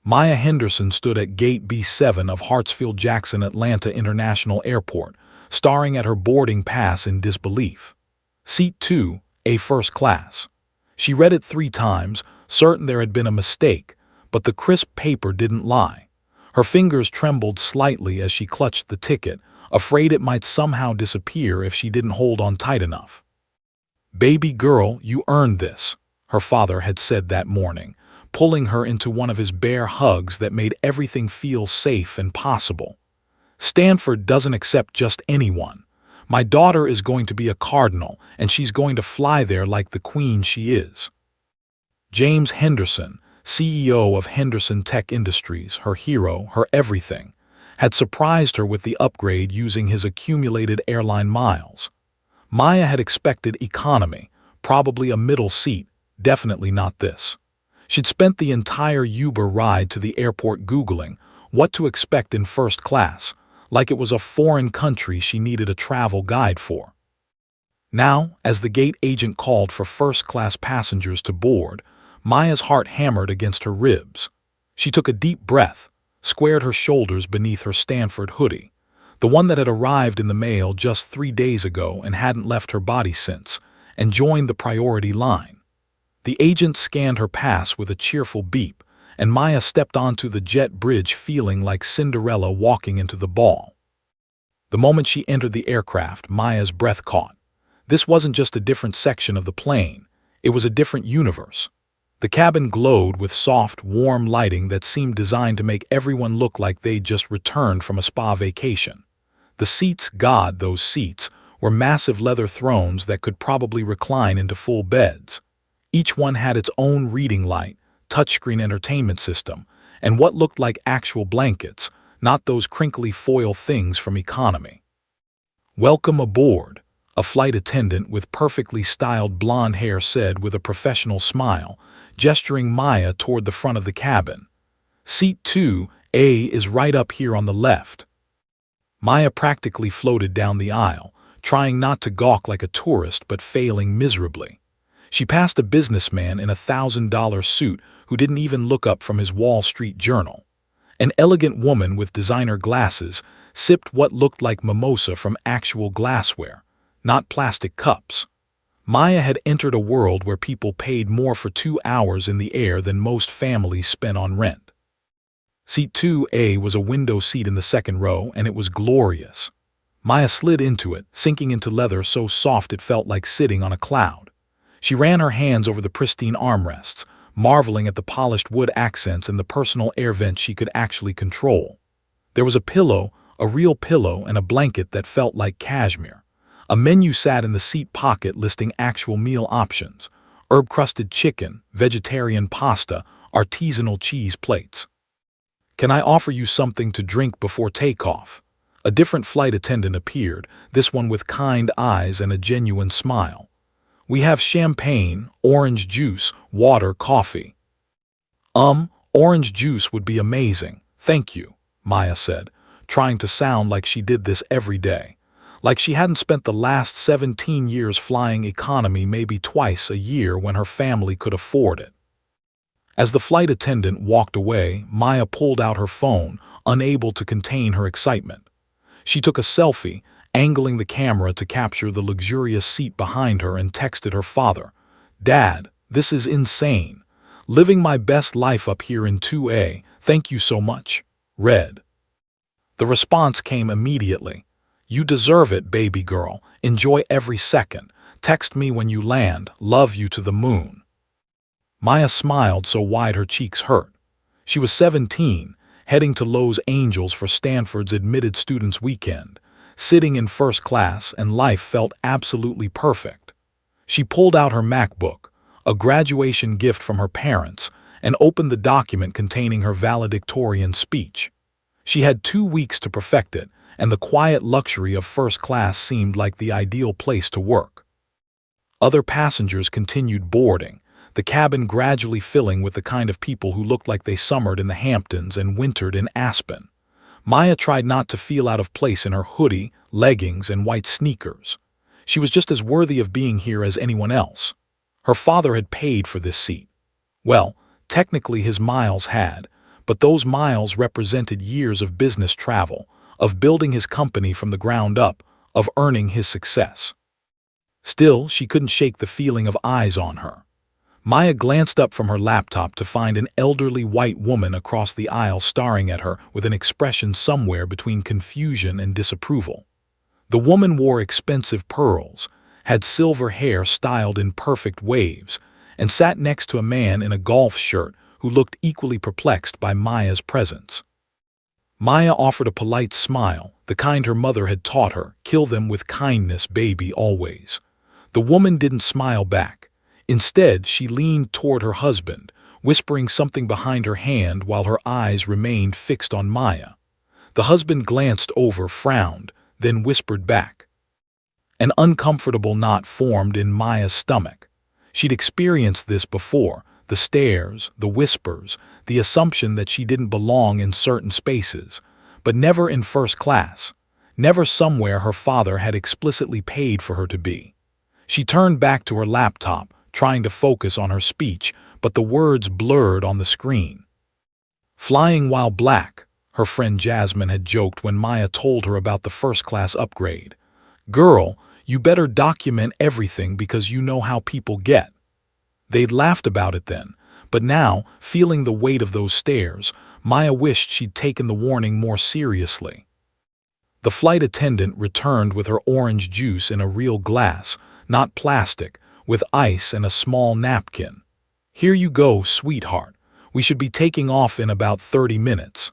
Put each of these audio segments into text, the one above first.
Maya Henderson stood at Gate B7 of Hartsfield-Jackson Atlanta International Airport, staring at her boarding pass in disbelief. Seat 2, A first class. She read it 3 times, certain there had been a mistake, but the crisp paper didn't lie. Her fingers trembled slightly as she clutched the ticket, afraid it might somehow disappear if she didn't hold on tight enough. "Baby girl, you earned this," her father had said that morning, pulling her into one of his bare hugs that made everything feel safe and possible. "Stanford doesn't accept just anyone. My daughter is going to be a cardinal, and she's going to fly there like the queen she is." James Henderson, CEO of Henderson Tech Industries, her hero, her everything, had surprised her with the upgrade using his accumulated airline miles. Maya had expected economy, probably a middle seat, definitely not this. She'd spent the entire Uber ride to the airport Googling what to expect in first class, like it was a foreign country she needed a travel guide for. Now, as the gate agent called for first-class passengers to board, Maya's heart hammered against her ribs. She took a deep breath, squared her shoulders beneath her Stanford hoodie, the one that had arrived in the mail just 3 days ago and hadn't left her body since, and joined the priority line. The agent scanned her pass with a cheerful beep, and Maya stepped onto the jet bridge feeling like Cinderella walking into the ball. The moment she entered the aircraft, Maya's breath caught. This wasn't just a different section of the plane, it was a different universe. The cabin glowed with soft, warm lighting that seemed designed to make everyone look like they'd just returned from a spa vacation. The seats, God, those seats, were massive leather thrones that could probably recline into full beds. Each one had its own reading light, touchscreen entertainment system, and what looked like actual blankets, not those crinkly foil things from economy. "Welcome aboard," a flight attendant with perfectly styled blonde hair said with a professional smile, gesturing Maya toward the front of the cabin. "Seat 2A is right up here on the left." Maya practically floated down the aisle, trying not to gawk like a tourist but failing miserably. She passed a businessman in a $1,000 suit who didn't even look up from his Wall Street Journal. An elegant woman with designer glasses sipped what looked like mimosa from actual glassware, not plastic cups. Maya had entered a world where people paid more for 2 hours in the air than most families spent on rent. Seat 2A was a window seat in the second row, and it was glorious. Maya slid into it, sinking into leather so soft it felt like sitting on a cloud. She ran her hands over the pristine armrests, marveling at the polished wood accents and the personal air vents she could actually control. There was a pillow, a real pillow, and a blanket that felt like cashmere. A menu sat in the seat pocket listing actual meal options: herb-crusted chicken, vegetarian pasta, artisanal cheese plates. "Can I offer you something to drink before takeoff?" A different flight attendant appeared, this one with kind eyes and a genuine smile. "We have champagne, orange juice, water, coffee." Orange juice would be amazing, thank you," Maya said, trying to sound like she did this every day, like she hadn't spent the last 17 years flying economy maybe twice a year when her family could afford it. As the flight attendant walked away, Maya pulled out her phone, unable to contain her excitement. She took a selfie, angling the camera to capture the luxurious seat behind her, and texted her father, "Dad, this is insane. Living my best life up here in 2A, thank you so much. Read." The response came immediately. "You deserve it, baby girl. Enjoy every second. Text me when you land. Love you to the moon." Maya smiled so wide her cheeks hurt. She was 17, heading to Los Angeles for Stanford's admitted students weekend, sitting in first class, and life felt absolutely perfect. She pulled out her MacBook, a graduation gift from her parents, and opened the document containing her valedictorian speech. She had 2 weeks to perfect it, and the quiet luxury of first class seemed like the ideal place to work. Other passengers continued boarding, the cabin gradually filling with the kind of people who looked like they summered in the Hamptons and wintered in Aspen. Maya tried not to feel out of place in her hoodie, leggings, and white sneakers. She was just as worthy of being here as anyone else. Her father had paid for this seat. Well, technically his miles had, but those miles represented years of business travel, of building his company from the ground up, of earning his success. Still, she couldn't shake the feeling of eyes on her. Maya glanced up from her laptop to find an elderly white woman across the aisle staring at her with an expression somewhere between confusion and disapproval. The woman wore expensive pearls, had silver hair styled in perfect waves, and sat next to a man in a golf shirt who looked equally perplexed by Maya's presence. Maya offered a polite smile, the kind her mother had taught her, "Kill them with kindness, baby, always." The woman didn't smile back. Instead, she leaned toward her husband, whispering something behind her hand while her eyes remained fixed on Maya. The husband glanced over, frowned, then whispered back. An uncomfortable knot formed in Maya's stomach. She'd experienced this before, the stares, the whispers, the assumption that she didn't belong in certain spaces, but never in first class, never somewhere her father had explicitly paid for her to be. She turned back to her laptop, trying to focus on her speech, but the words blurred on the screen. "Flying while black," her friend Jasmine had joked when Maya told her about the first-class upgrade. "Girl, you better document everything because you know how people get." They'd laughed about it then, but now, feeling the weight of those stares, Maya wished she'd taken the warning more seriously. The flight attendant returned with her orange juice in a real glass, not plastic, with ice and a small napkin. "Here you go, sweetheart. We should be taking off in about 30 minutes.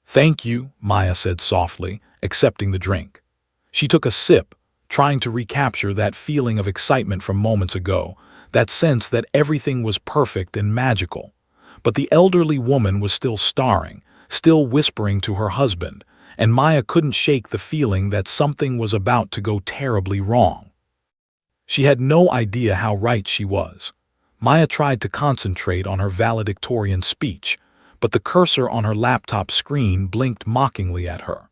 "Thank you," Maya said softly, accepting the drink. She took a sip, trying to recapture that feeling of excitement from moments ago, that sense that everything was perfect and magical. But the elderly woman was still staring, still whispering to her husband, and Maya couldn't shake the feeling that something was about to go terribly wrong. She had no idea how right she was. Maya tried to concentrate on her valedictorian speech, but the cursor on her laptop screen blinked mockingly at her.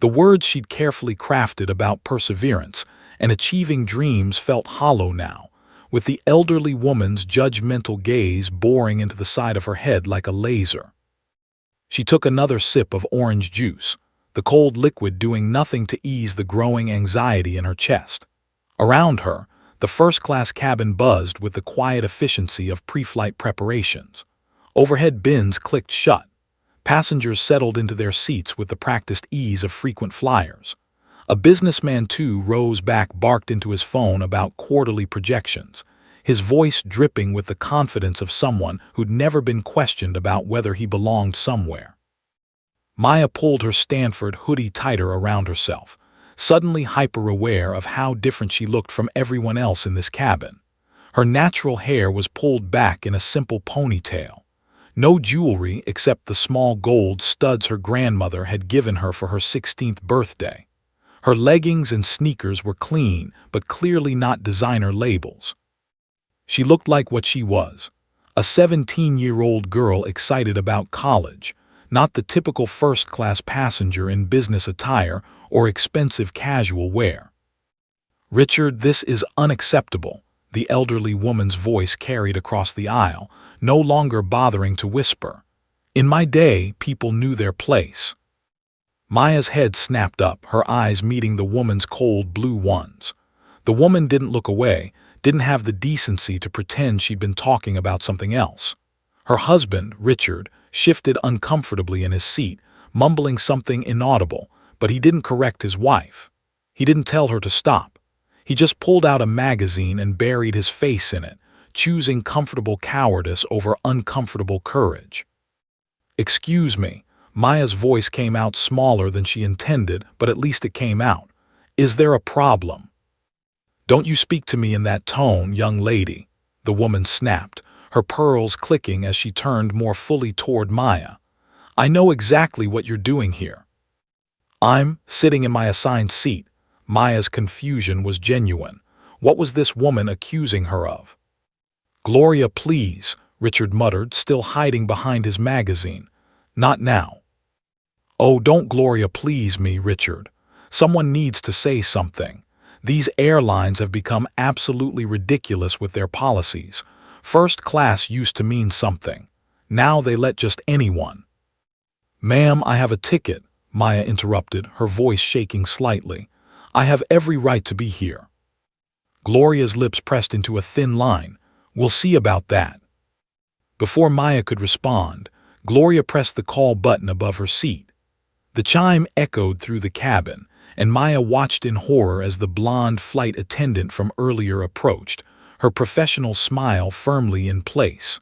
The words she'd carefully crafted about perseverance and achieving dreams felt hollow now, with the elderly woman's judgmental gaze boring into the side of her head like a laser. She took another sip of orange juice, the cold liquid doing nothing to ease the growing anxiety in her chest. Around her, the first-class cabin buzzed with the quiet efficiency of pre-flight preparations. Overhead bins clicked shut. Passengers settled into their seats with the practiced ease of frequent flyers. A businessman, too, rose back, barked into his phone about quarterly projections, his voice dripping with the confidence of someone who'd never been questioned about whether he belonged somewhere. Maya pulled her Stanford hoodie tighter around herself, suddenly hyper-aware of how different she looked from everyone else in this cabin. Her natural hair was pulled back in a simple ponytail. No jewelry except the small gold studs her grandmother had given her for her 16th birthday. Her leggings and sneakers were clean, but clearly not designer labels. She looked like what she was, a 17-year-old girl excited about college, not the typical first-class passenger in business attire or expensive casual wear. "Richard, this is unacceptable," the elderly woman's voice carried across the aisle, no longer bothering to whisper. "In my day, people knew their place." Maya's head snapped up, her eyes meeting the woman's cold blue ones. The woman didn't look away, didn't have the decency to pretend she'd been talking about something else. Her husband, Richard, shifted uncomfortably in his seat, mumbling something inaudible, but he didn't correct his wife. He didn't tell her to stop. He just pulled out a magazine and buried his face in it, choosing comfortable cowardice over uncomfortable courage. "Excuse me," Maya's voice came out smaller than she intended, but at least it came out. "Is there a problem?" "Don't you speak to me in that tone, young lady," the woman snapped, her pearls clicking as she turned more fully toward Maya. "I know exactly what you're doing here." "I'm sitting in my assigned seat." Maya's confusion was genuine. What was this woman accusing her of? "Gloria, please," Richard muttered, still hiding behind his magazine. "Not now." "Oh, don't Gloria please me, Richard. Someone needs to say something. These airlines have become absolutely ridiculous with their policies. First class used to mean something. Now they let just anyone. "Ma'am, I have a ticket," Maya interrupted, her voice shaking slightly. "I have every right to be here." Gloria's lips pressed into a thin line. "We'll see about that." Before Maya could respond, Gloria pressed the call button above her seat. The chime echoed through the cabin, and Maya watched in horror as the blonde flight attendant from earlier approached, her professional smile firmly in place.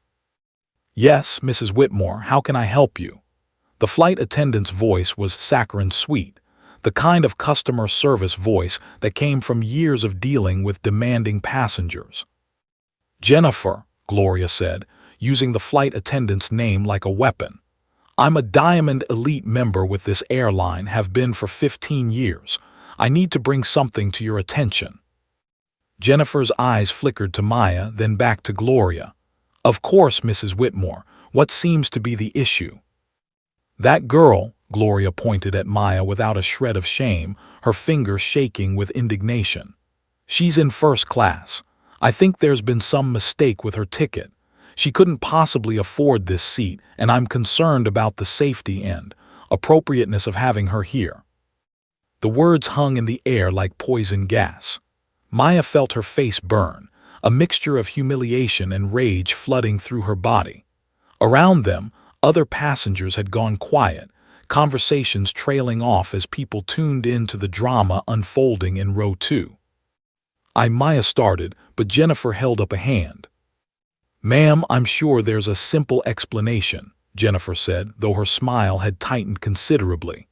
"Yes, Mrs. Whitmore, how can I help you?" The flight attendant's voice was saccharine sweet, the kind of customer service voice that came from years of dealing with demanding passengers. "Jennifer," Gloria said, using the flight attendant's name like a weapon. "I'm a Diamond Elite member with this airline, have been for 15 years. I need to bring something to your attention." Jennifer's eyes flickered to Maya, then back to Gloria. "Of course, Mrs. Whitmore, what seems to be the issue?" "That girl," Gloria pointed at Maya without a shred of shame, her finger shaking with indignation. "She's in first class. I think there's been some mistake with her ticket. She couldn't possibly afford this seat, and I'm concerned about the safety and appropriateness of having her here." The words hung in the air like poison gas. Maya felt her face burn, a mixture of humiliation and rage flooding through her body. Around them, other passengers had gone quiet, conversations trailing off as people tuned in to the drama unfolding in row 2. Maya started, but Jennifer held up a hand. "Ma'am, I'm sure there's a simple explanation," Jennifer said, though her smile had tightened considerably.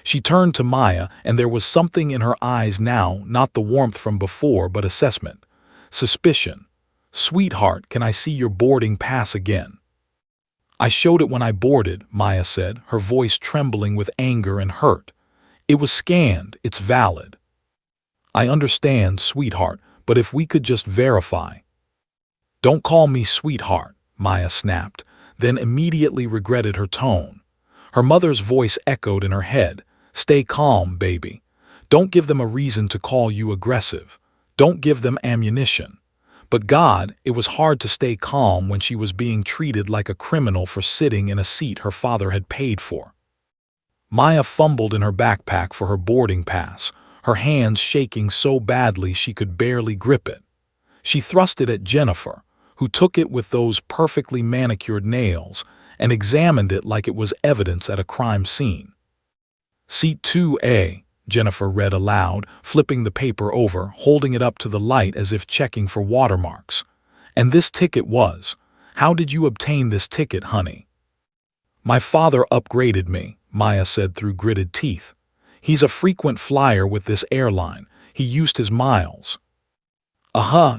She turned to Maya, and there was something in her eyes now, not the warmth from before, but assessment. Suspicion. "Sweetheart, can I see your boarding pass again?" "I showed it when I boarded," Maya said, her voice trembling with anger and hurt. "It was scanned, it's valid." "I understand, sweetheart, but if we could just verify." "Don't call me sweetheart," Maya snapped, then immediately regretted her tone. Her mother's voice echoed in her head. "Stay calm, baby. Don't give them a reason to call you aggressive. Don't give them ammunition." But God, it was hard to stay calm when she was being treated like a criminal for sitting in a seat her father had paid for. Maya fumbled in her backpack for her boarding pass, her hands shaking so badly she could barely grip it. She thrust it at Jennifer, who took it with those perfectly manicured nails and examined it like it was evidence at a crime scene. "Seat 2A," Jennifer read aloud, flipping the paper over, holding it up to the light as if checking for watermarks. "And this ticket was. How did you obtain this ticket, honey?" "My father upgraded me," Maya said through gritted teeth. "He's a frequent flyer with this airline. He used his miles."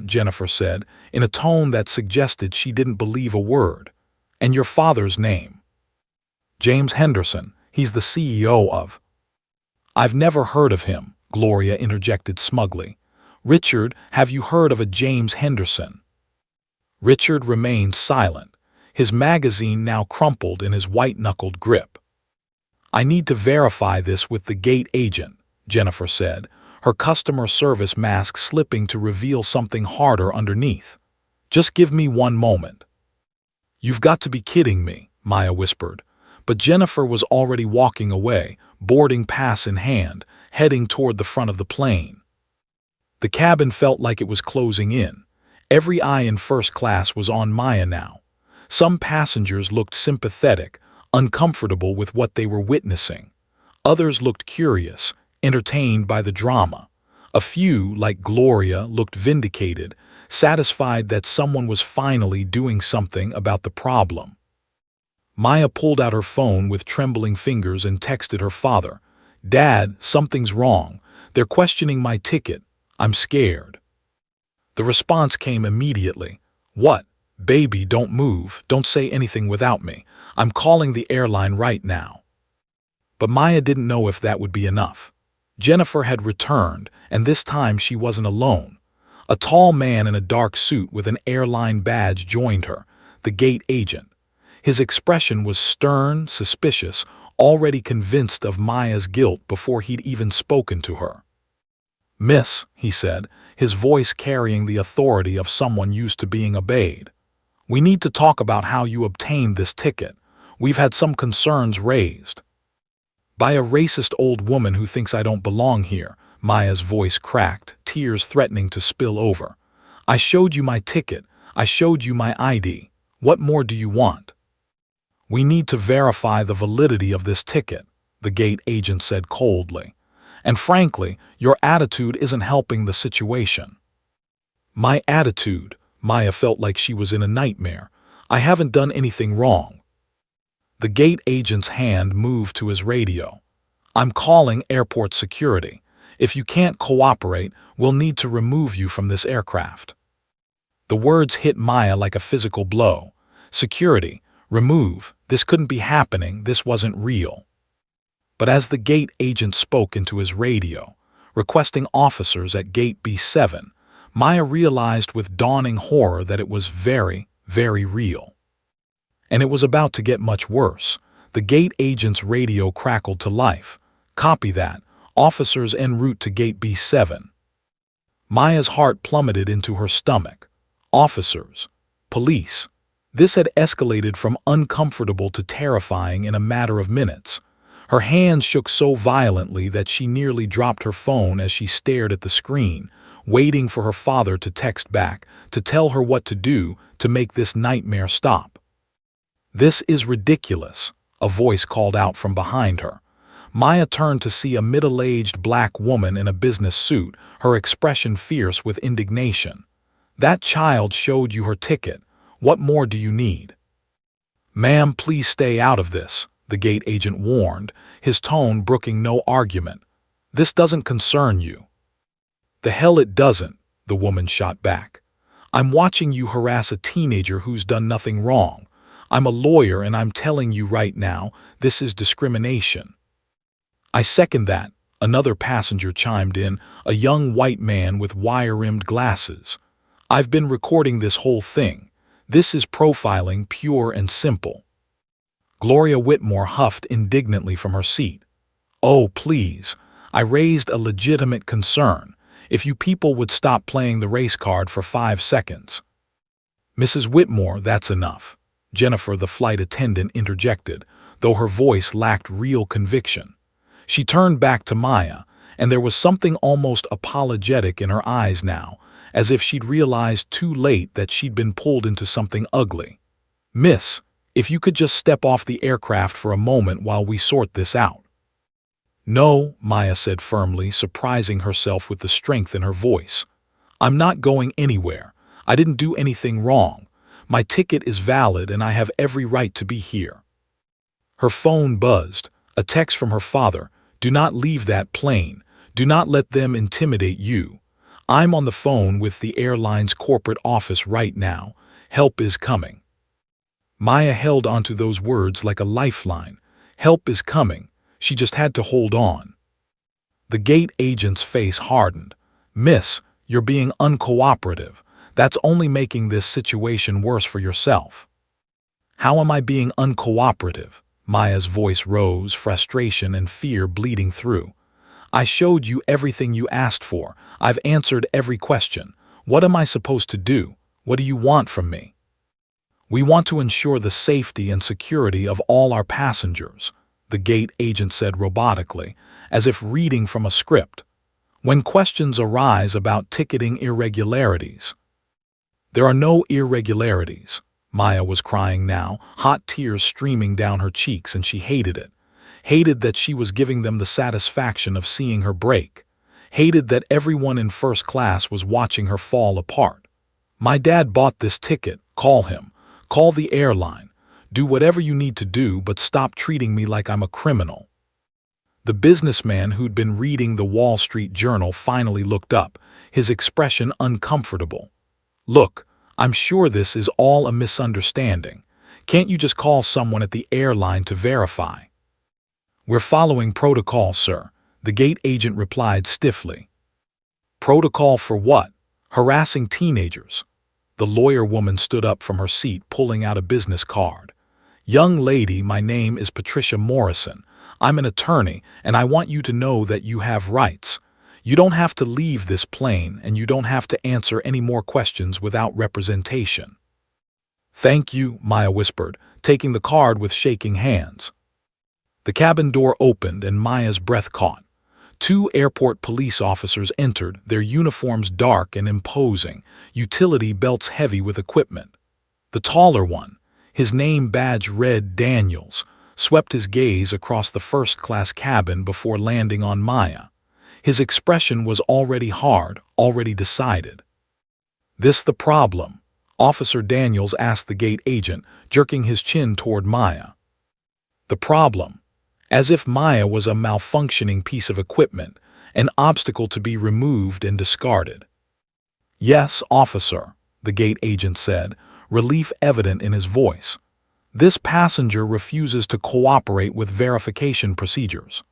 Jennifer said, in a tone that suggested she didn't believe a word. "And your father's name?" "James Henderson. He's the CEO of—" "I've never heard of him," Gloria interjected smugly. "Richard, have you heard of a James Henderson?" Richard remained silent, his magazine now crumpled in his white-knuckled grip. "I need to verify this with the gate agent," Jennifer said, her customer service mask slipping to reveal something harder underneath. "Just give me one moment." "You've got to be kidding me," Maya whispered. But Jennifer was already walking away, boarding pass in hand, heading toward the front of the plane. The cabin felt like it was closing in. Every eye in first class was on Maya now. Some passengers looked sympathetic, uncomfortable with what they were witnessing. Others looked curious, entertained by the drama. A few, like Gloria, looked vindicated, satisfied that someone was finally doing something about the problem. Maya pulled out her phone with trembling fingers and texted her father. "Dad, something's wrong. They're questioning my ticket. I'm scared." The response came immediately. "What? Baby, don't move. Don't say anything without me. I'm calling the airline right now." But Maya didn't know if that would be enough. Jennifer had returned, and this time she wasn't alone. A tall man in a dark suit with an airline badge joined her, the gate agent. His expression was stern, suspicious, already convinced of Maya's guilt before he'd even spoken to her. "Miss," he said, his voice carrying the authority of someone used to being obeyed. We need to talk about how you obtained this ticket. We've had some concerns raised. By a racist old woman who thinks I don't belong here, Maya's voice cracked, tears threatening to spill over. I showed you my ticket. I showed you my ID. What more do you want? We need to verify the validity of this ticket, the gate agent said coldly. And frankly, your attitude isn't helping the situation. My attitude? Maya felt like she was in a nightmare. I haven't done anything wrong. The gate agent's hand moved to his radio. I'm calling airport security. If you can't cooperate, we'll need to remove you from this aircraft. The words hit Maya like a physical blow. Security, remove, this couldn't be happening, this wasn't real. But as the gate agent spoke into his radio, requesting officers at Gate B7, Maya realized with dawning horror that it was very, very real. And it was about to get much worse. The gate agent's radio crackled to life. Copy that. Officers en route to Gate B7. Maya's heart plummeted into her stomach. Officers. Police. This had escalated from uncomfortable to terrifying in a matter of minutes. Her hands shook so violently that she nearly dropped her phone as she stared at the screen, waiting for her father to text back, to tell her what to do to make this nightmare stop. This is ridiculous, a voice called out from behind her. Maya turned to see a middle-aged black woman in a business suit, her expression fierce with indignation. That child showed you her ticket. What more do you need? Ma'am, please stay out of this, the gate agent warned, his tone brooking no argument. This doesn't concern you. The hell it doesn't, the woman shot back. I'm watching you harass a teenager who's done nothing wrong. I'm a lawyer and I'm telling you right now, this is discrimination. I second that, another passenger chimed in, a young white man with wire-rimmed glasses. I've been recording this whole thing. This is profiling, pure and simple. Gloria Whitmore huffed indignantly from her seat. Oh, please. I raised a legitimate concern. If you people would stop playing the race card for 5 seconds. Mrs. Whitmore, that's enough. Jennifer, the flight attendant, interjected, though her voice lacked real conviction. She turned back to Maya, and there was something almost apologetic in her eyes now, as if she'd realized too late that she'd been pulled into something ugly. Miss, if you could just step off the aircraft for a moment while we sort this out. No, Maya said firmly, surprising herself with the strength in her voice. I'm not going anywhere. I didn't do anything wrong. My ticket is valid and I have every right to be here. Her phone buzzed, a text from her father. Do not leave that plane. Do not let them intimidate you. I'm on the phone with the airline's corporate office right now. Help is coming. Maya held onto those words like a lifeline. Help is coming. She just had to hold on. The gate agent's face hardened. Miss, you're being uncooperative. That's only making this situation worse for yourself. How am I being uncooperative? Maya's voice rose, frustration and fear bleeding through. I showed you everything you asked for. I've answered every question. What am I supposed to do? What do you want from me? We want to ensure the safety and security of all our passengers, the gate agent said robotically, as if reading from a script. When questions arise about ticketing irregularities. There are no irregularities. Maya was crying now, hot tears streaming down her cheeks, and she hated it. Hated that she was giving them the satisfaction of seeing her break. Hated that everyone in first class was watching her fall apart. My dad bought this ticket. Call him. Call the airline. Do whatever you need to do, but stop treating me like I'm a criminal. The businessman who'd been reading the Wall Street Journal finally looked up, his expression uncomfortable. Look, I'm sure this is all a misunderstanding. Can't you just call someone at the airline to verify? We're following protocol, sir, the gate agent replied stiffly. Protocol for what? Harassing teenagers. The lawyer woman stood up from her seat, pulling out a business card. Young lady, my name is Patricia Morrison. I'm an attorney, and I want you to know that you have rights. You don't have to leave this plane, and you don't have to answer any more questions without representation. "Thank you," Maya whispered, taking the card with shaking hands. The cabin door opened and Maya's breath caught. Two airport police officers entered, their uniforms dark and imposing, utility belts heavy with equipment. The taller one, his name badge read Daniels, swept his gaze across the first-class cabin before landing on Maya. His expression was already hard, already decided. "This the problem?" Officer Daniels asked the gate agent, jerking his chin toward Maya. The problem? As if Maya was a malfunctioning piece of equipment, an obstacle to be removed and discarded. "Yes, officer," the gate agent said, relief evident in his voice. "This passenger refuses to cooperate with verification procedures."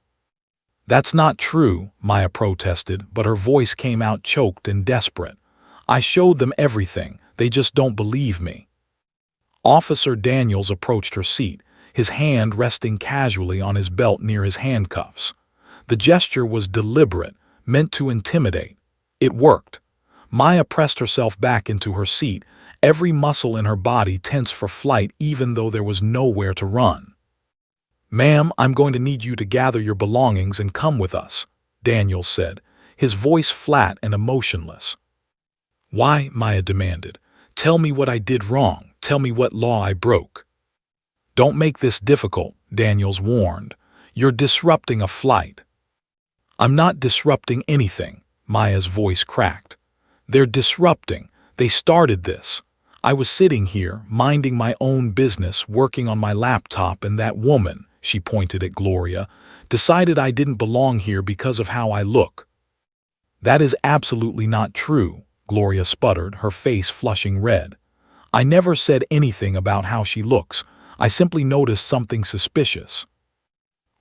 "That's not true," Maya protested, but her voice came out choked and desperate. "I showed them everything. They just don't believe me." Officer Daniels approached her seat, his hand resting casually on his belt near his handcuffs. The gesture was deliberate, meant to intimidate. It worked. Maya pressed herself back into her seat, every muscle in her body tense for flight even though there was nowhere to run. "Ma'am, I'm going to need you to gather your belongings and come with us," Daniels said, his voice flat and emotionless. "Why?" Maya demanded. "Tell me what I did wrong. Tell me what law I broke." "Don't make this difficult," Daniels warned. "You're disrupting a flight." "I'm not disrupting anything," Maya's voice cracked. "They're disrupting. They started this. I was sitting here, minding my own business, working on my laptop, and that woman," she pointed at Gloria, "decided I didn't belong here because of how I look." "That is absolutely not true," Gloria sputtered, her face flushing red. "I never said anything about how she looks. I simply noticed something suspicious."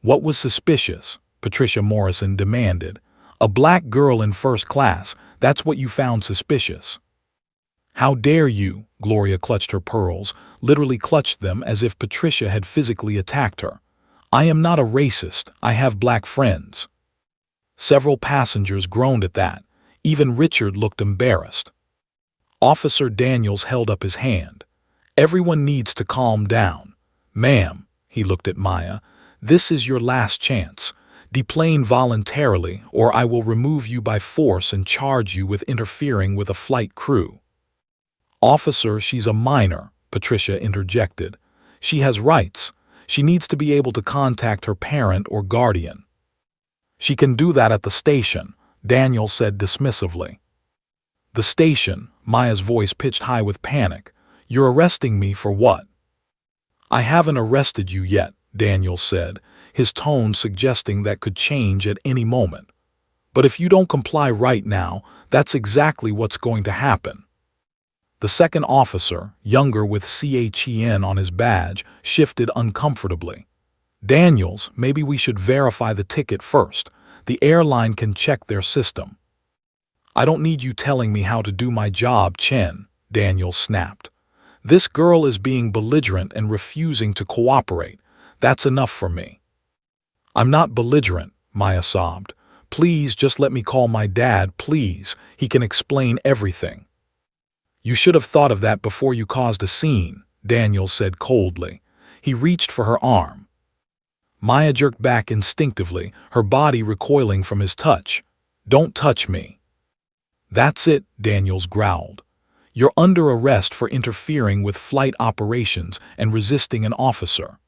"What was suspicious?" Patricia Morrison demanded. "A black girl in first class, that's what you found suspicious." "How dare you?" Gloria clutched her pearls, literally clutched them as if Patricia had physically attacked her. "I am not a racist. I have black friends." Several passengers groaned at that. Even Richard looked embarrassed. Officer Daniels held up his hand. "Everyone needs to calm down. Ma'am," he looked at Maya, "this is your last chance. Deplane voluntarily, or I will remove you by force and charge you with interfering with a flight crew." "Officer, she's a minor," Patricia interjected. "She has rights. She needs to be able to contact her parent or guardian." "She can do that at the station," Daniel said dismissively. "The station," Maya's voice pitched high with panic. "You're arresting me for what?" "I haven't arrested you yet," Daniel said, his tone suggesting that could change at any moment. "But if you don't comply right now, that's exactly what's going to happen." The second officer, younger with CHEN on his badge, shifted uncomfortably. "Daniels, maybe we should verify the ticket first. The airline can check their system." "I don't need you telling me how to do my job, Chen," Daniels snapped. "This girl is being belligerent and refusing to cooperate. That's enough for me." "I'm not belligerent," Maya sobbed. "Please just let me call my dad, please. He can explain everything." "You should have thought of that before you caused a scene," Daniels said coldly. He reached for her arm. Maya jerked back instinctively, her body recoiling from his touch. "Don't touch me." "That's it," Daniels growled. "You're under arrest for interfering with flight operations and resisting an officer."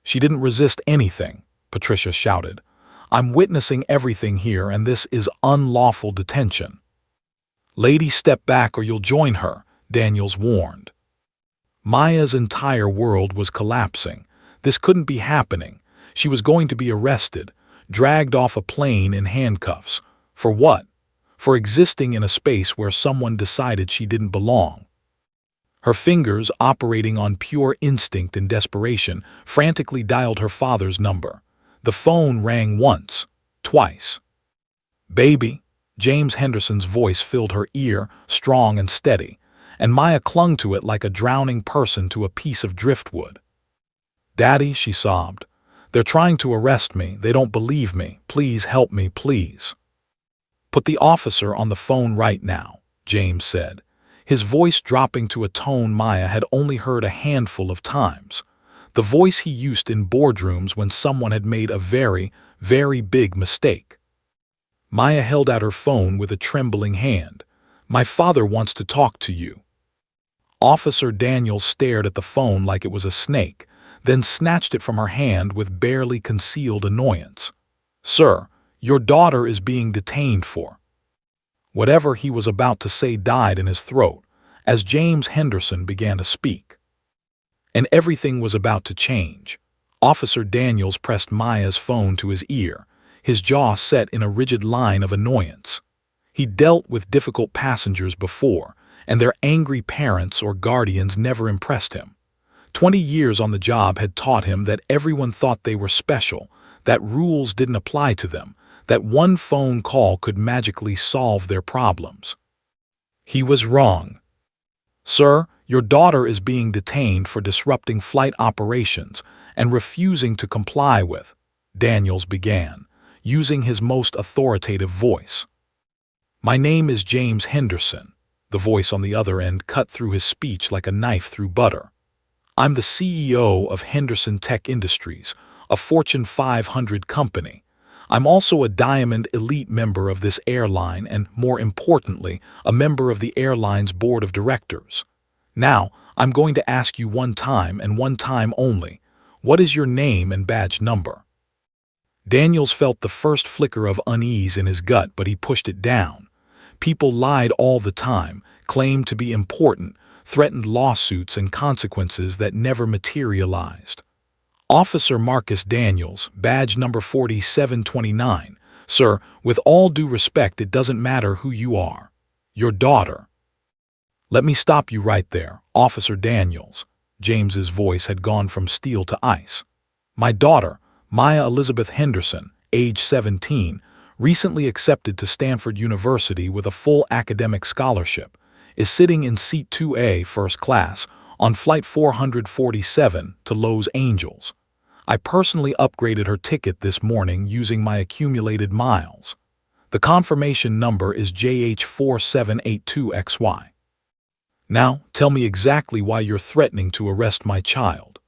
"She didn't resist anything," Patricia shouted. "I'm witnessing everything here, and this is unlawful detention." "Lady, step back or you'll join her," Daniels warned. Maya's entire world was collapsing. This couldn't be happening. She was going to be arrested, dragged off a plane in handcuffs. For what? For existing in a space where someone decided she didn't belong. Her fingers, operating on pure instinct and desperation, frantically dialed her father's number. The phone rang once, twice. "Baby," James Henderson's voice filled her ear, strong and steady, and Maya clung to it like a drowning person to a piece of driftwood. "Daddy," she sobbed. "They're trying to arrest me. They don't believe me. Please help me, please." "Put the officer on the phone right now," James said. his voice dropping to a tone Maya had only heard a handful of times. The voice he used in boardrooms when someone had made a very, very big mistake. Maya held out her phone with a trembling hand. "My father wants to talk to you." Officer Daniels stared at the phone like it was a snake, then snatched it from her hand with barely concealed annoyance. "Sir, your daughter is being detained for—" Whatever he was about to say died in his throat as James Henderson began to speak. And everything was about to change. Officer Daniels pressed Maya's phone to his ear, his jaw set in a rigid line of annoyance. He'd dealt with difficult passengers before, and their angry parents or guardians never impressed him. 20 years on the job had taught him that everyone thought they were special, that rules didn't apply to them, that one phone call could magically solve their problems. He was wrong. "Sir, your daughter is being detained for disrupting flight operations and refusing to comply with," Daniels began, using his most authoritative voice. "My name is James Henderson," the voice on the other end cut through his speech like a knife through butter. "I'm the CEO of Henderson Tech Industries, a Fortune 500 company. I'm also a Diamond Elite member of this airline and, more importantly, a member of the airline's board of directors. Now, I'm going to ask you one time and one time only, what is your name and badge number?" Daniels felt the first flicker of unease in his gut, but he pushed it down. People lied all the time, claimed to be important, threatened lawsuits and consequences that never materialized. "Officer Marcus Daniels, badge number 4729. Sir, with all due respect, it doesn't matter who you are. Your daughter—" "Let me stop you right there, Officer Daniels." James's voice had gone from steel to ice. "My daughter, Maya Elizabeth Henderson, age 17, recently accepted to Stanford University with a full academic scholarship, is sitting in seat 2A first class on flight 447 to Los Angeles. I personally upgraded her ticket this morning using my accumulated miles. The confirmation number is JH4782XY. Now, tell me exactly why you're threatening to arrest my child."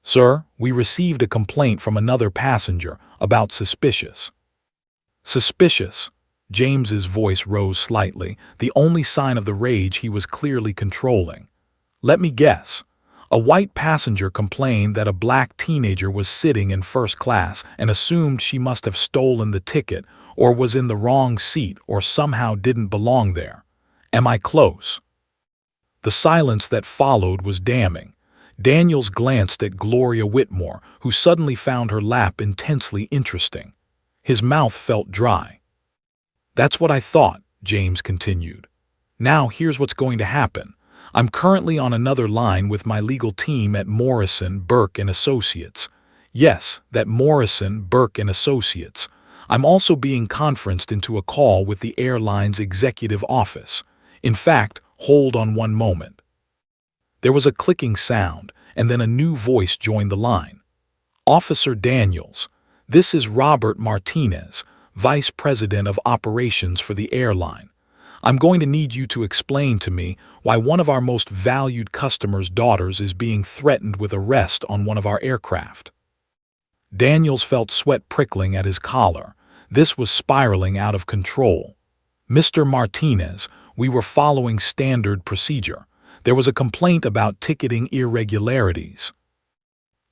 "Sir, we received a complaint from another passenger about suspicious." "Suspicious?" James's voice rose slightly, the only sign of the rage he was clearly controlling. "Let me guess. A white passenger complained that a black teenager was sitting in first class and assumed she must have stolen the ticket or was in the wrong seat or somehow didn't belong there. Am I close?" The silence that followed was damning. Daniels glanced at Gloria Whitmore, who suddenly found her lap intensely interesting. His mouth felt dry. "That's what I thought," James continued. "Now here's what's going to happen. I'm currently on another line with my legal team at Morrison, Burke & Associates. Yes, that Morrison, Burke & Associates. I'm also being conferenced into a call with the airline's executive office. In fact, hold on one moment." There was a clicking sound, and then a new voice joined the line. "Officer Daniels, this is Robert Martinez, Vice President of Operations for the airline. I'm going to need you to explain to me why one of our most valued customers' daughters is being threatened with arrest on one of our aircraft." Daniels felt sweat prickling at his collar. This was spiraling out of control. "Mr. Martinez, we were following standard procedure. There was a complaint about ticketing irregularities."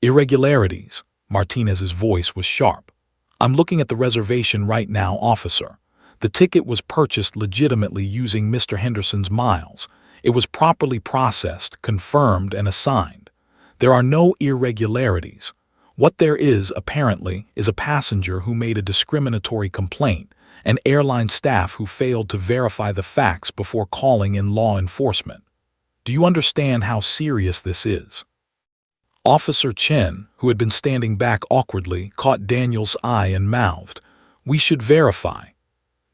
"Irregularities?" Martinez's voice was sharp. "I'm looking at the reservation right now, officer. The ticket was purchased legitimately using Mr. Henderson's miles. It was properly processed, confirmed, and assigned. There are no irregularities. What there is, apparently, is a passenger who made a discriminatory complaint, and airline staff who failed to verify the facts before calling in law enforcement. Do you understand how serious this is?" Officer Chen, who had been standing back awkwardly, caught Daniels' eye and mouthed, "We should verify."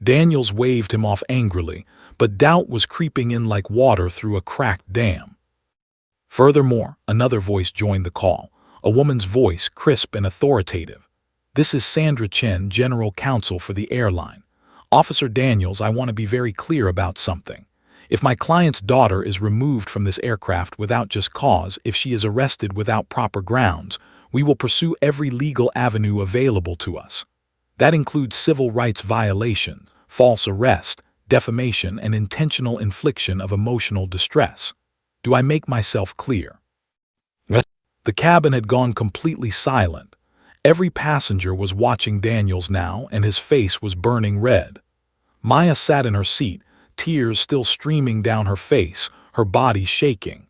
Daniels waved him off angrily, but doubt was creeping in like water through a cracked dam. Furthermore, another voice joined the call, a woman's voice, crisp and authoritative. "This is Sandra Chen, General Counsel for the airline. Officer Daniels, I want to be very clear about something. If my client's daughter is removed from this aircraft without just cause, if she is arrested without proper grounds, we will pursue every legal avenue available to us. That includes civil rights violation, false arrest, defamation, and intentional infliction of emotional distress. Do I make myself clear? The cabin had gone completely silent. Every passenger was watching Daniels now, and his face was burning red. Maya sat in her seat, tears still streaming down her face, her body shaking.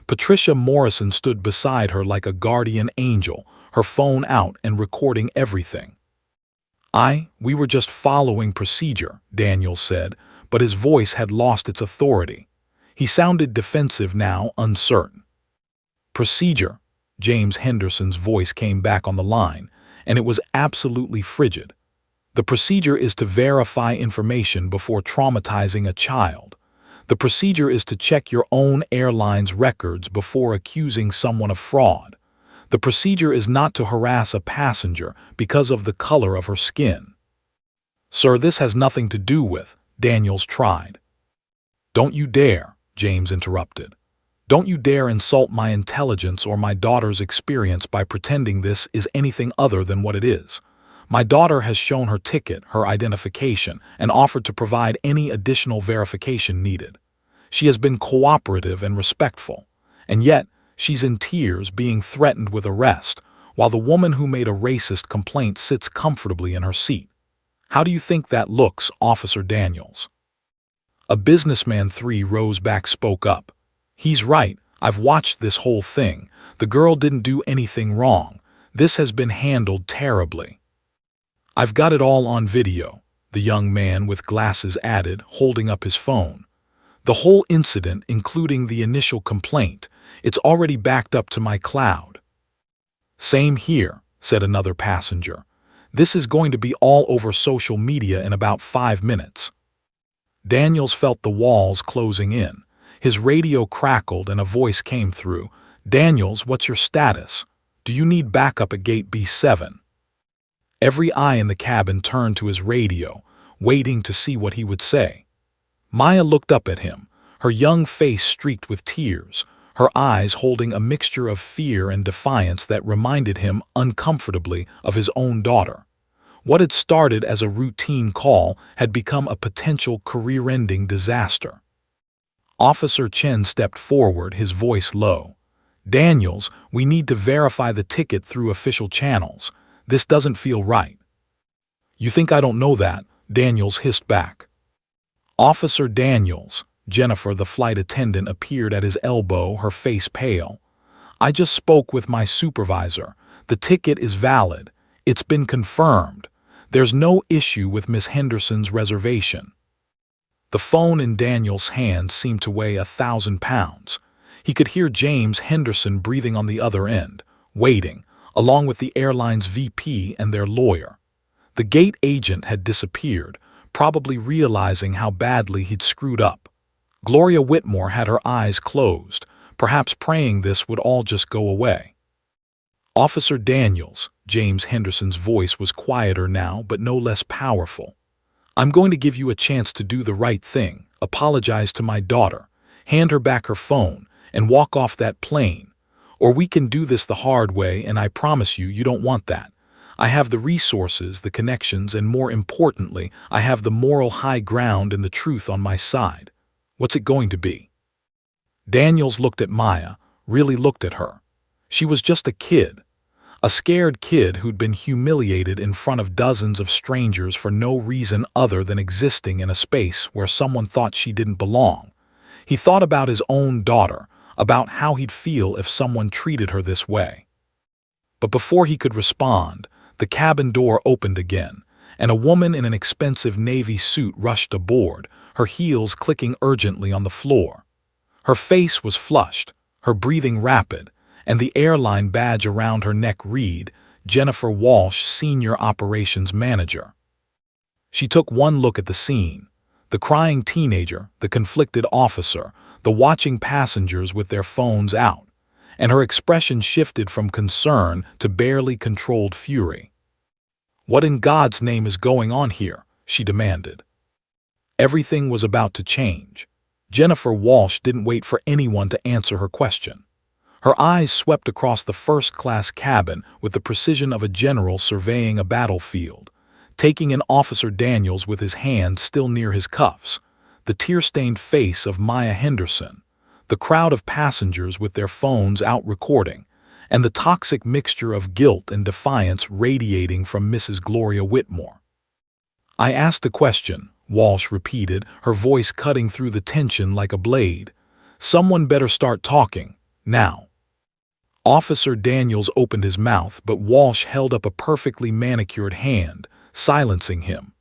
Patricia Morrison stood beside her like a guardian angel, her phone out and recording everything. We were just following procedure, Daniels said, but his voice had lost its authority. He sounded defensive now, uncertain. Procedure. James Henderson's voice came back on the line, and it was absolutely frigid. The procedure is to verify information before traumatizing a child. The procedure is to check your own airline's records before accusing someone of fraud. The procedure is not to harass a passenger because of the color of her skin. Sir, this has nothing to do with, Daniels tried. Don't you dare, James interrupted. Don't you dare insult my intelligence or my daughter's experience by pretending this is anything other than what it is. My daughter has shown her ticket, her identification, and offered to provide any additional verification needed. She has been cooperative and respectful, and yet she's in tears being threatened with arrest, while the woman who made a racist complaint sits comfortably in her seat. How do you think that looks, Officer Daniels? A businessman 3 rows back spoke up. He's right, I've watched this whole thing. The girl didn't do anything wrong. This has been handled terribly. I've got it all on video, the young man with glasses added, holding up his phone. The whole incident, including the initial complaint, it's already backed up to my cloud. Same here, said another passenger. This is going to be all over social media in about 5 minutes. Daniels felt the walls closing in. His radio crackled and a voice came through. Daniels, what's your status? Do you need backup at gate B7? Every eye in the cabin turned to his radio, waiting to see what he would say. Maya looked up at him, her young face streaked with tears, her eyes holding a mixture of fear and defiance that reminded him uncomfortably of his own daughter. What had started as a routine call had become a potential career-ending disaster. Officer Chen stepped forward, his voice low. Daniels, we need to verify the ticket through official channels. This doesn't feel right. You think I don't know that? Daniels hissed back. Officer Daniels, Jennifer, the flight attendant, appeared at his elbow, her face pale. I just spoke with my supervisor. The ticket is valid. It's been confirmed. There's no issue with Miss Henderson's reservation. The phone in Daniels' hand seemed to weigh 1,000 pounds. He could hear James Henderson breathing on the other end, waiting, along with the airline's VP and their lawyer. The gate agent had disappeared, probably realizing how badly he'd screwed up. Gloria Whitmore had her eyes closed, perhaps praying this would all just go away. Officer Daniels, James Henderson's voice was quieter now but no less powerful. I'm going to give you a chance to do the right thing, apologize to my daughter, hand her back her phone, and walk off that plane. Or we can do this the hard way, and I promise you don't want that. I have the resources, the connections, and more importantly, I have the moral high ground and the truth on my side. What's it going to be? Daniels looked at Maya, really looked at her. She was just a kid. A scared kid who'd been humiliated in front of dozens of strangers for no reason other than existing in a space where someone thought she didn't belong. He thought about his own daughter, about how he'd feel if someone treated her this way. But before he could respond, the cabin door opened again, and a woman in an expensive navy suit rushed aboard, her heels clicking urgently on the floor. Her face was flushed, her breathing rapid, and the airline badge around her neck read, Jennifer Walsh, Senior Operations Manager. She took one look at the scene. The crying teenager, the conflicted officer, the watching passengers with their phones out, and her expression shifted from concern to barely controlled fury. What in God's name is going on here? She demanded. Everything was about to change. Jennifer Walsh didn't wait for anyone to answer her question. Her eyes swept across the first-class cabin with the precision of a general surveying a battlefield, taking in Officer Daniels with his hand still near his cuffs, the tear-stained face of Maya Henderson, the crowd of passengers with their phones out recording, and the toxic mixture of guilt and defiance radiating from Mrs. Gloria Whitmore. "I asked a question," Walsh repeated, her voice cutting through the tension like a blade. "Someone better start talking, now." Officer Daniels opened his mouth, but Walsh held up a perfectly manicured hand, silencing him.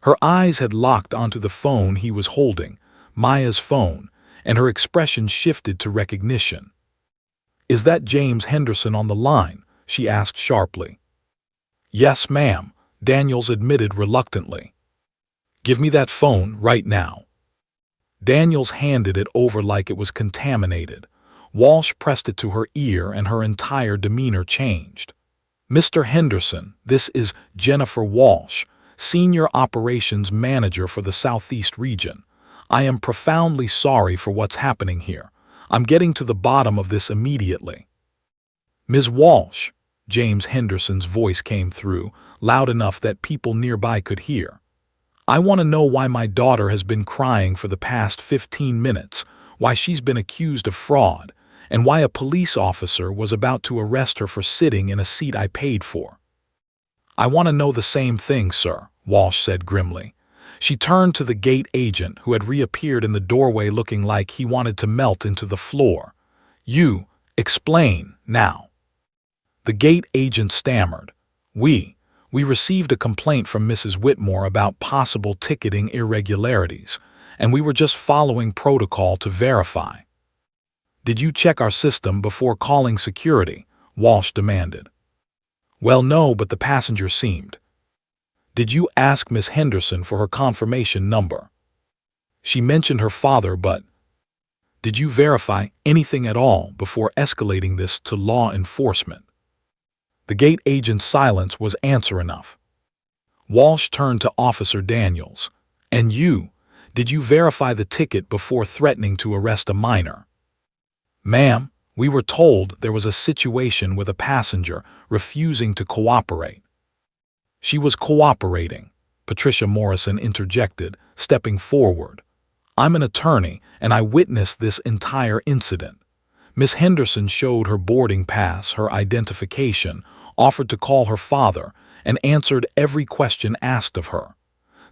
Her eyes had locked onto the phone he was holding, Maya's phone, and her expression shifted to recognition. "Is that James Henderson on the line?" she asked sharply. "Yes, ma'am," Daniels admitted reluctantly. "Give me that phone right now." Daniels handed it over like it was contaminated. Walsh pressed it to her ear and her entire demeanor changed. "Mr. Henderson, this is Jennifer Walsh, Senior Operations Manager for the Southeast region. I am profoundly sorry for what's happening here. I'm getting to the bottom of this immediately." "Ms. Walsh," James Henderson's voice came through, loud enough that people nearby could hear. "I want to know why my daughter has been crying for the past 15 minutes, why she's been accused of fraud, and why a police officer was about to arrest her for sitting in a seat I paid for." "I want to know the same thing, sir," Walsh said grimly. She turned to the gate agent, who had reappeared in the doorway looking like he wanted to melt into the floor. "You, explain, now." The gate agent stammered. We received a complaint from Mrs. Whitmore about possible ticketing irregularities, and we were just following protocol to verify." "Did you check our system before calling security?" Walsh demanded. "Well, no, but the passenger seemed." "Did you ask Miss Henderson for her confirmation number?" "She mentioned her father, but—" "Did you verify anything at all before escalating this to law enforcement?" The gate agent's silence was answer enough. Walsh turned to Officer Daniels. "And you, did you verify the ticket before threatening to arrest a minor?" "Ma'am, we were told there was a situation with a passenger refusing to cooperate." "She was cooperating," Patricia Morrison interjected, stepping forward. "I'm an attorney, and I witnessed this entire incident. Miss Henderson showed her boarding pass, her identification, offered to call her father, and answered every question asked of her.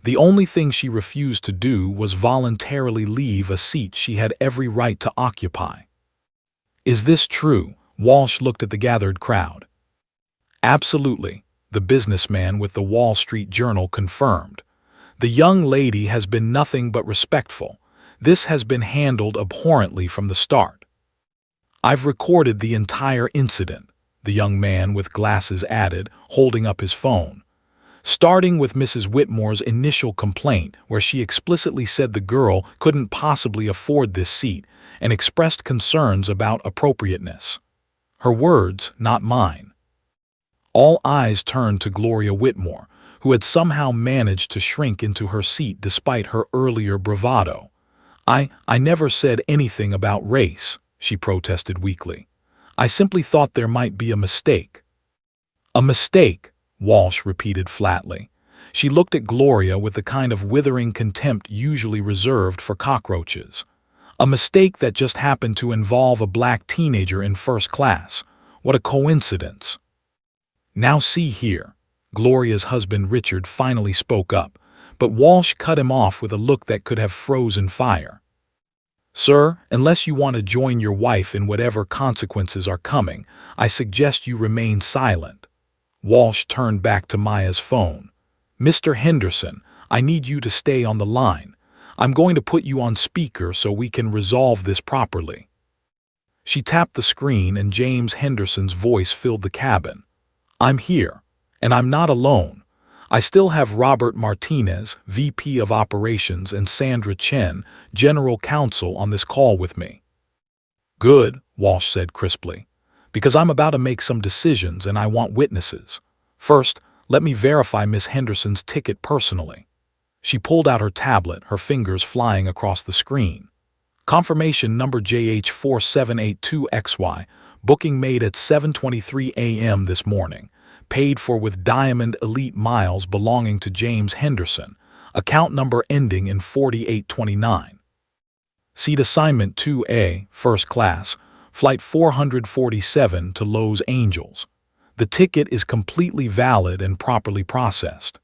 The only thing she refused to do was voluntarily leave a seat she had every right to occupy." "Is this true?" Walsh looked at the gathered crowd. "Absolutely," the businessman with the Wall Street Journal confirmed. "The young lady has been nothing but respectful. This has been handled abhorrently from the start." "I've recorded the entire incident," the young man with glasses added, holding up his phone. "Starting with Mrs. Whitmore's initial complaint, where she explicitly said the girl couldn't possibly afford this seat and expressed concerns about appropriateness. Her words, not mine." All eyes turned to Gloria Whitmore, who had somehow managed to shrink into her seat despite her earlier bravado. I never said anything about race," she protested weakly. "I simply thought there might be a mistake." "A mistake," Walsh repeated flatly. She looked at Gloria with the kind of withering contempt usually reserved for cockroaches. "A mistake that just happened to involve a black teenager in first class. What a coincidence." "Now see here," Gloria's husband Richard finally spoke up, but Walsh cut him off with a look that could have frozen fire. "Sir, unless you want to join your wife in whatever consequences are coming, I suggest you remain silent." Walsh turned back to Maya's phone. "Mr. Henderson, I need you to stay on the line. I'm going to put you on speaker so we can resolve this properly." She tapped the screen and James Henderson's voice filled the cabin. "I'm here, and I'm not alone. I still have Robert Martinez, VP of Operations, and Sandra Chen, General Counsel, on this call with me." "Good," Walsh said crisply, "because I'm about to make some decisions and I want witnesses. First, let me verify Miss Henderson's ticket personally." She pulled out her tablet, her fingers flying across the screen. Confirmation number JH4782XY. Booking made at 7:23 a.m. this morning. Paid for with Diamond Elite miles belonging to James Henderson. Account number ending in 4829. Seat assignment 2A, first class, flight 447 to Los Angeles. The ticket is completely valid and properly processed.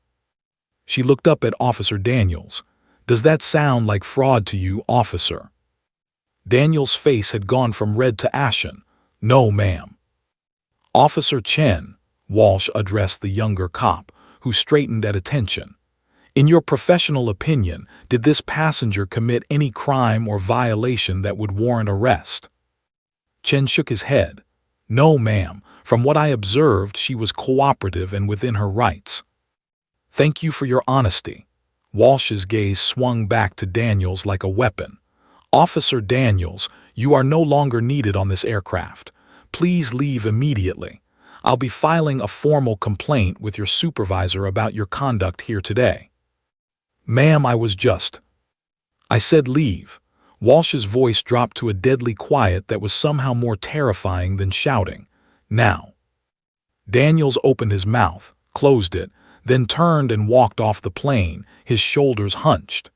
She looked up at Officer Daniels. Does that sound like fraud to you, officer? Daniels' face had gone from red to ashen. No, ma'am. Officer Chen, Walsh addressed the younger cop, who straightened at attention. In your professional opinion, did this passenger commit any crime or violation that would warrant arrest? Chen shook his head. No, ma'am. From what I observed, she was cooperative and within her rights. Thank you for your honesty. Walsh's gaze swung back to Daniels like a weapon. Officer Daniels, you are no longer needed on this aircraft. Please leave immediately. I'll be filing a formal complaint with your supervisor about your conduct here today. Ma'am, I said leave. Walsh's voice dropped to a deadly quiet that was somehow more terrifying than shouting. Now. Daniels opened his mouth, closed it, then turned and walked off the plane, his shoulders hunched.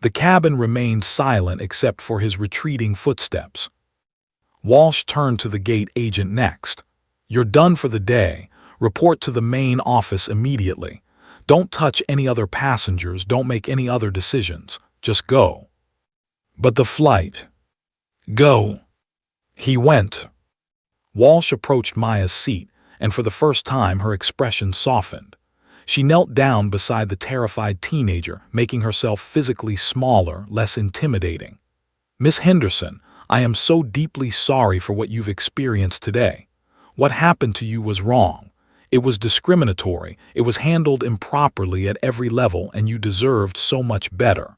The cabin remained silent except for his retreating footsteps. Walsh turned to the gate agent next. You're done for the day. Report to the main office immediately. Don't touch any other passengers, don't make any other decisions. Just go. But the flight. Go. He went. Walsh approached Maya's seat, and for the first time her expression softened. She knelt down beside the terrified teenager, making herself physically smaller, less intimidating. Miss Henderson, I am so deeply sorry for what you've experienced today. What happened to you was wrong. It was discriminatory, it was handled improperly at every level, and you deserved so much better.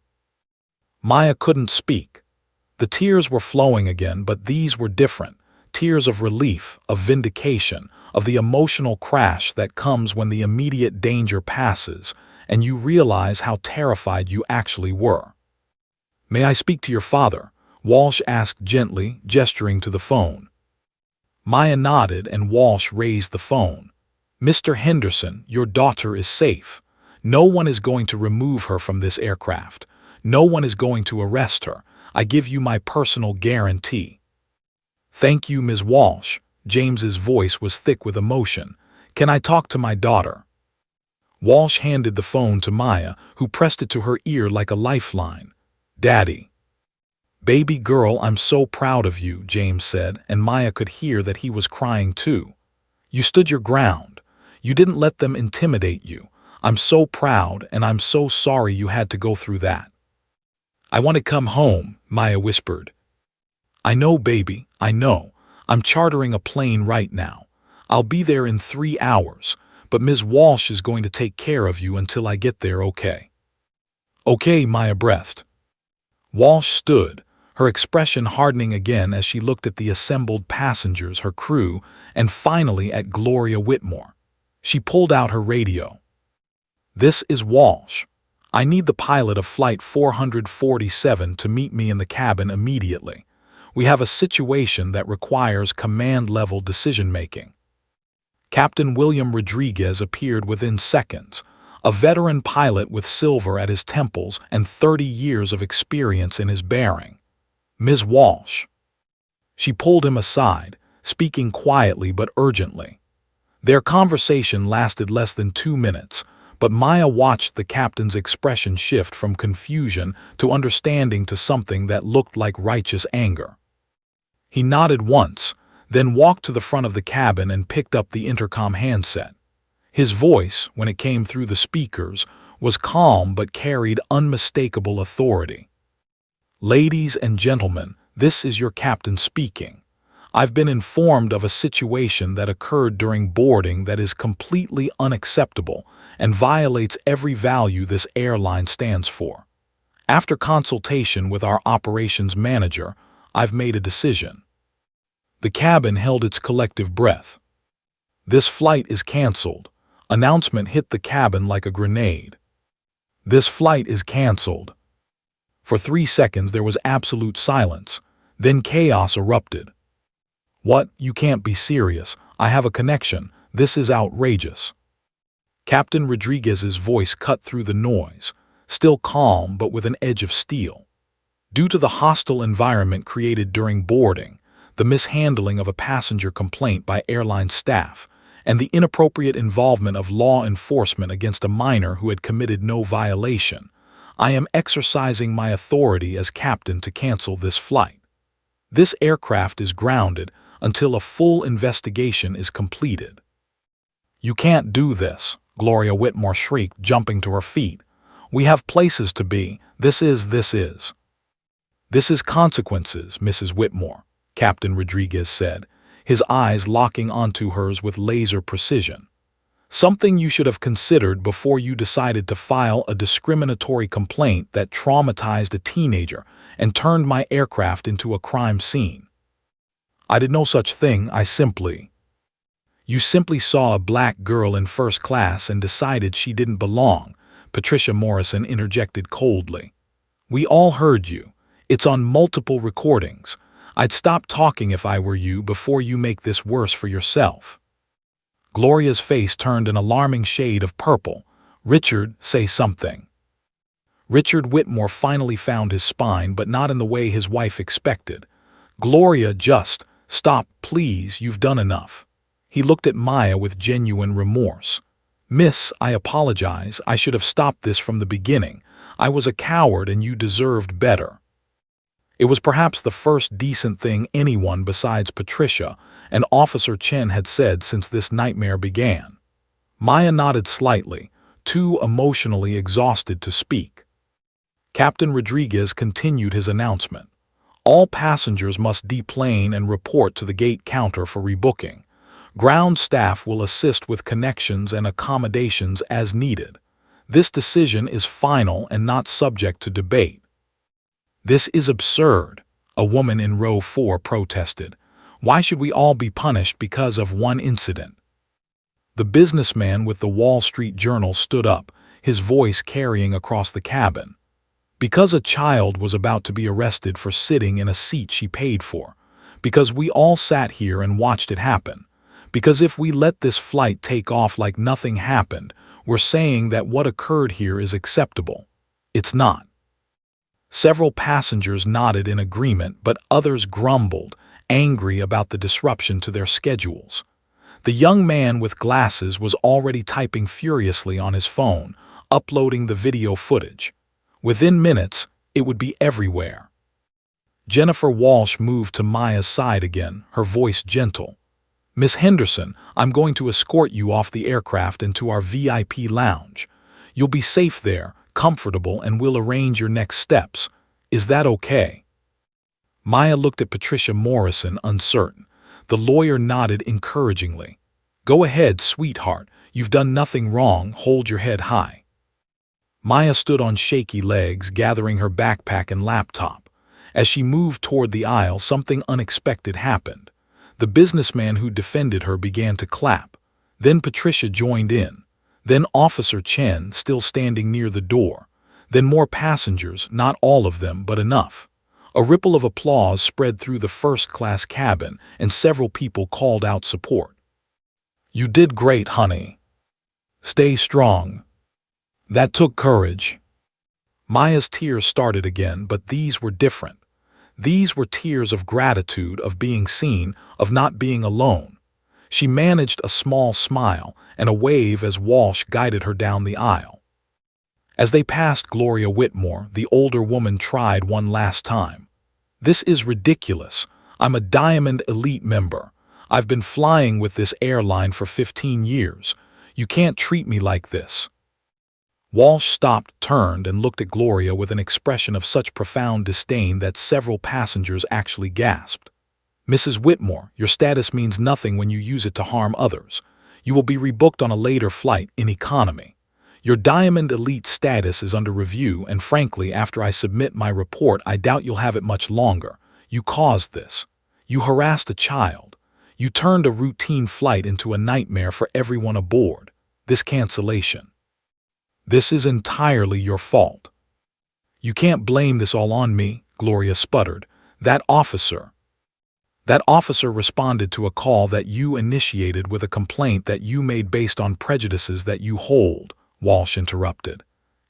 Maya couldn't speak. The tears were flowing again, but these were different. Tears of relief, of vindication, of the emotional crash that comes when the immediate danger passes, and you realize how terrified you actually were. May I speak to your father? Walsh asked gently, gesturing to the phone. Maya nodded and Walsh raised the phone. Mr. Henderson, your daughter is safe. No one is going to remove her from this aircraft. No one is going to arrest her. I give you my personal guarantee. Thank you, Ms. Walsh. James's voice was thick with emotion. Can I talk to my daughter? Walsh handed the phone to Maya, who pressed it to her ear like a lifeline. Daddy. Baby girl, I'm so proud of you, James said, and Maya could hear that he was crying too. You stood your ground. You didn't let them intimidate you. I'm so proud, and I'm so sorry you had to go through that. I want to come home, Maya whispered. I know, baby, I know. I'm chartering a plane right now. I'll be there in 3 hours, but Ms. Walsh is going to take care of you until I get there, okay? Okay, Maya breathed. Walsh stood, her expression hardening again as she looked at the assembled passengers, her crew, and finally at Gloria Whitmore. She pulled out her radio. This is Walsh. I need the pilot of Flight 447 to meet me in the cabin immediately. We have a situation that requires command-level decision-making. Captain William Rodriguez appeared within seconds, a veteran pilot with silver at his temples and 30 years of experience in his bearing. Ms. Walsh. She pulled him aside, speaking quietly but urgently. Their conversation lasted less than 2 minutes, but Maya watched the captain's expression shift from confusion to understanding to something that looked like righteous anger. He nodded once, then walked to the front of the cabin and picked up the intercom handset. His voice, when it came through the speakers, was calm but carried unmistakable authority. Ladies and gentlemen, this is your captain speaking. I've been informed of a situation that occurred during boarding that is completely unacceptable and violates every value this airline stands for. After consultation with our operations manager, I've made a decision. The cabin held its collective breath. This flight is canceled. Announcement hit the cabin like a grenade. This flight is canceled. For 3 seconds there was absolute silence. Then chaos erupted. "What? You can't be serious. I have a connection. This is outrageous." Captain Rodriguez's voice cut through the noise, still calm but with an edge of steel. Due to the hostile environment created during boarding, the mishandling of a passenger complaint by airline staff, and the inappropriate involvement of law enforcement against a minor who had committed no violation, I am exercising my authority as captain to cancel this flight. This aircraft is grounded until a full investigation is completed. "You can't do this," Gloria Whitmore shrieked, jumping to her feet. "We have places to be. This is consequences, Mrs. Whitmore," Captain Rodriguez said, his eyes locking onto hers with laser precision. "Something you should have considered before you decided to file a discriminatory complaint that traumatized a teenager and turned my aircraft into a crime scene." "I did no such thing. You simply saw a black girl in first class and decided she didn't belong," Patricia Morrison interjected coldly. "We all heard you. It's on multiple recordings. I'd stop talking if I were you before you make this worse for yourself." Gloria's face turned an alarming shade of purple. "Richard, say something." Richard Whitmore finally found his spine, but not in the way his wife expected. "Gloria, just stop, please. You've done enough." He looked at Maya with genuine remorse. "Miss, I apologize. I should have stopped this from the beginning. I was a coward and you deserved better." It was perhaps the first decent thing anyone besides Patricia and Officer Chen had said since this nightmare began. Maya nodded slightly, too emotionally exhausted to speak. Captain Rodriguez continued his announcement. "All passengers must deplane and report to the gate counter for rebooking. Ground staff will assist with connections and accommodations as needed. This decision is final and not subject to debate." "This is absurd," a woman in row 4 protested. "Why should we all be punished because of one incident?" The businessman with the Wall Street Journal stood up, his voice carrying across the cabin. "Because a child was about to be arrested for sitting in a seat she paid for. Because we all sat here and watched it happen. Because if we let this flight take off like nothing happened, we're saying that what occurred here is acceptable. It's not." Several passengers nodded in agreement, but others grumbled, angry about the disruption to their schedules. The young man with glasses was already typing furiously on his phone, uploading the video footage. Within minutes, it would be everywhere. Jennifer Walsh moved to Maya's side again, her voice gentle. "Miss Henderson, I'm going to escort you off the aircraft and to our VIP lounge. You'll be safe there, comfortable, and we'll arrange your next steps. Is that okay?" Maya looked at Patricia Morrison, uncertain. The lawyer nodded encouragingly. "Go ahead, sweetheart. You've done nothing wrong. Hold your head high." Maya stood on shaky legs, gathering her backpack and laptop. As she moved toward the aisle, something unexpected happened. The businessman who defended her began to clap. Then Patricia joined in. Then Officer Chen, still standing near the door. Then more passengers, not all of them, but enough. A ripple of applause spread through the first-class cabin, and several people called out support. "You did great, honey. Stay strong. That took courage." Maya's tears started again, but these were different. These were tears of gratitude, of being seen, of not being alone. She managed a small smile and a wave as Walsh guided her down the aisle. As they passed Gloria Whitmore, the older woman tried one last time. "This is ridiculous. I'm a Diamond Elite member. I've been flying with this airline for 15 years. You can't treat me like this." Walsh stopped, turned, and looked at Gloria with an expression of such profound disdain that several passengers actually gasped. "Mrs. Whitmore, your status means nothing when you use it to harm others. You will be rebooked on a later flight in economy. Your Diamond Elite status is under review, and frankly, after I submit my report, I doubt you'll have it much longer. You caused this. You harassed a child. You turned a routine flight into a nightmare for everyone aboard. This cancellation. This is entirely your fault. You can't blame this all on me, Gloria sputtered. That officer. That officer responded to a call that you initiated with a complaint that you made based on prejudices that you hold, Walsh interrupted.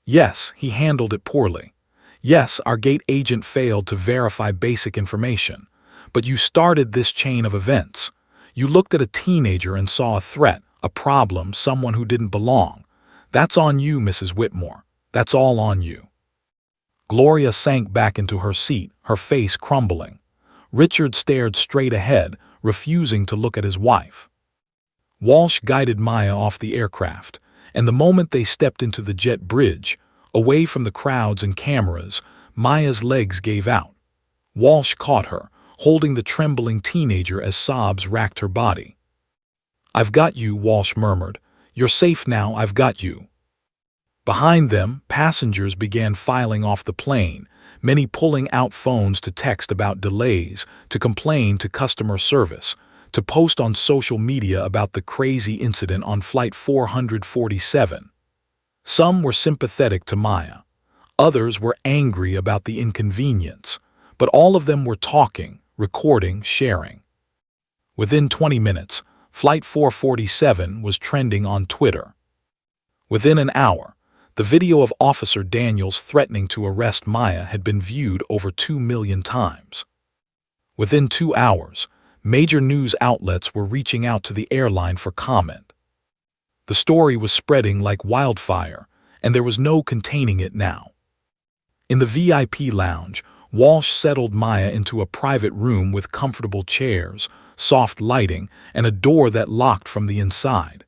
Yes, he handled it poorly. Yes, our gate agent failed to verify basic information. But you started this chain of events. You looked at a teenager and saw a threat, a problem, someone who didn't belong. That's on you, Mrs. Whitmore. That's all on you. Gloria sank back into her seat, her face crumbling. Richard stared straight ahead, refusing to look at his wife. Walsh guided Maya off the aircraft, and the moment they stepped into the jet bridge, away from the crowds and cameras, Maya's legs gave out. Walsh caught her, holding the trembling teenager as sobs racked her body. "I've got you," Walsh murmured. "You're safe now, I've got you." Behind them, passengers began filing off the plane, many pulling out phones to text about delays, to complain to customer service, to post on social media about the crazy incident on Flight 447. Some were sympathetic to Maya. Others were angry about the inconvenience. But all of them were talking, recording, sharing. Within 20 minutes, Flight 447 was trending on Twitter. Within an hour, the video of Officer Daniels threatening to arrest Maya had been viewed over 2 million times. Within 2 hours, major news outlets were reaching out to the airline for comment. The story was spreading like wildfire, and there was no containing it now. In the VIP lounge, Walsh settled Maya into a private room with comfortable chairs, soft lighting, and a door that locked from the inside.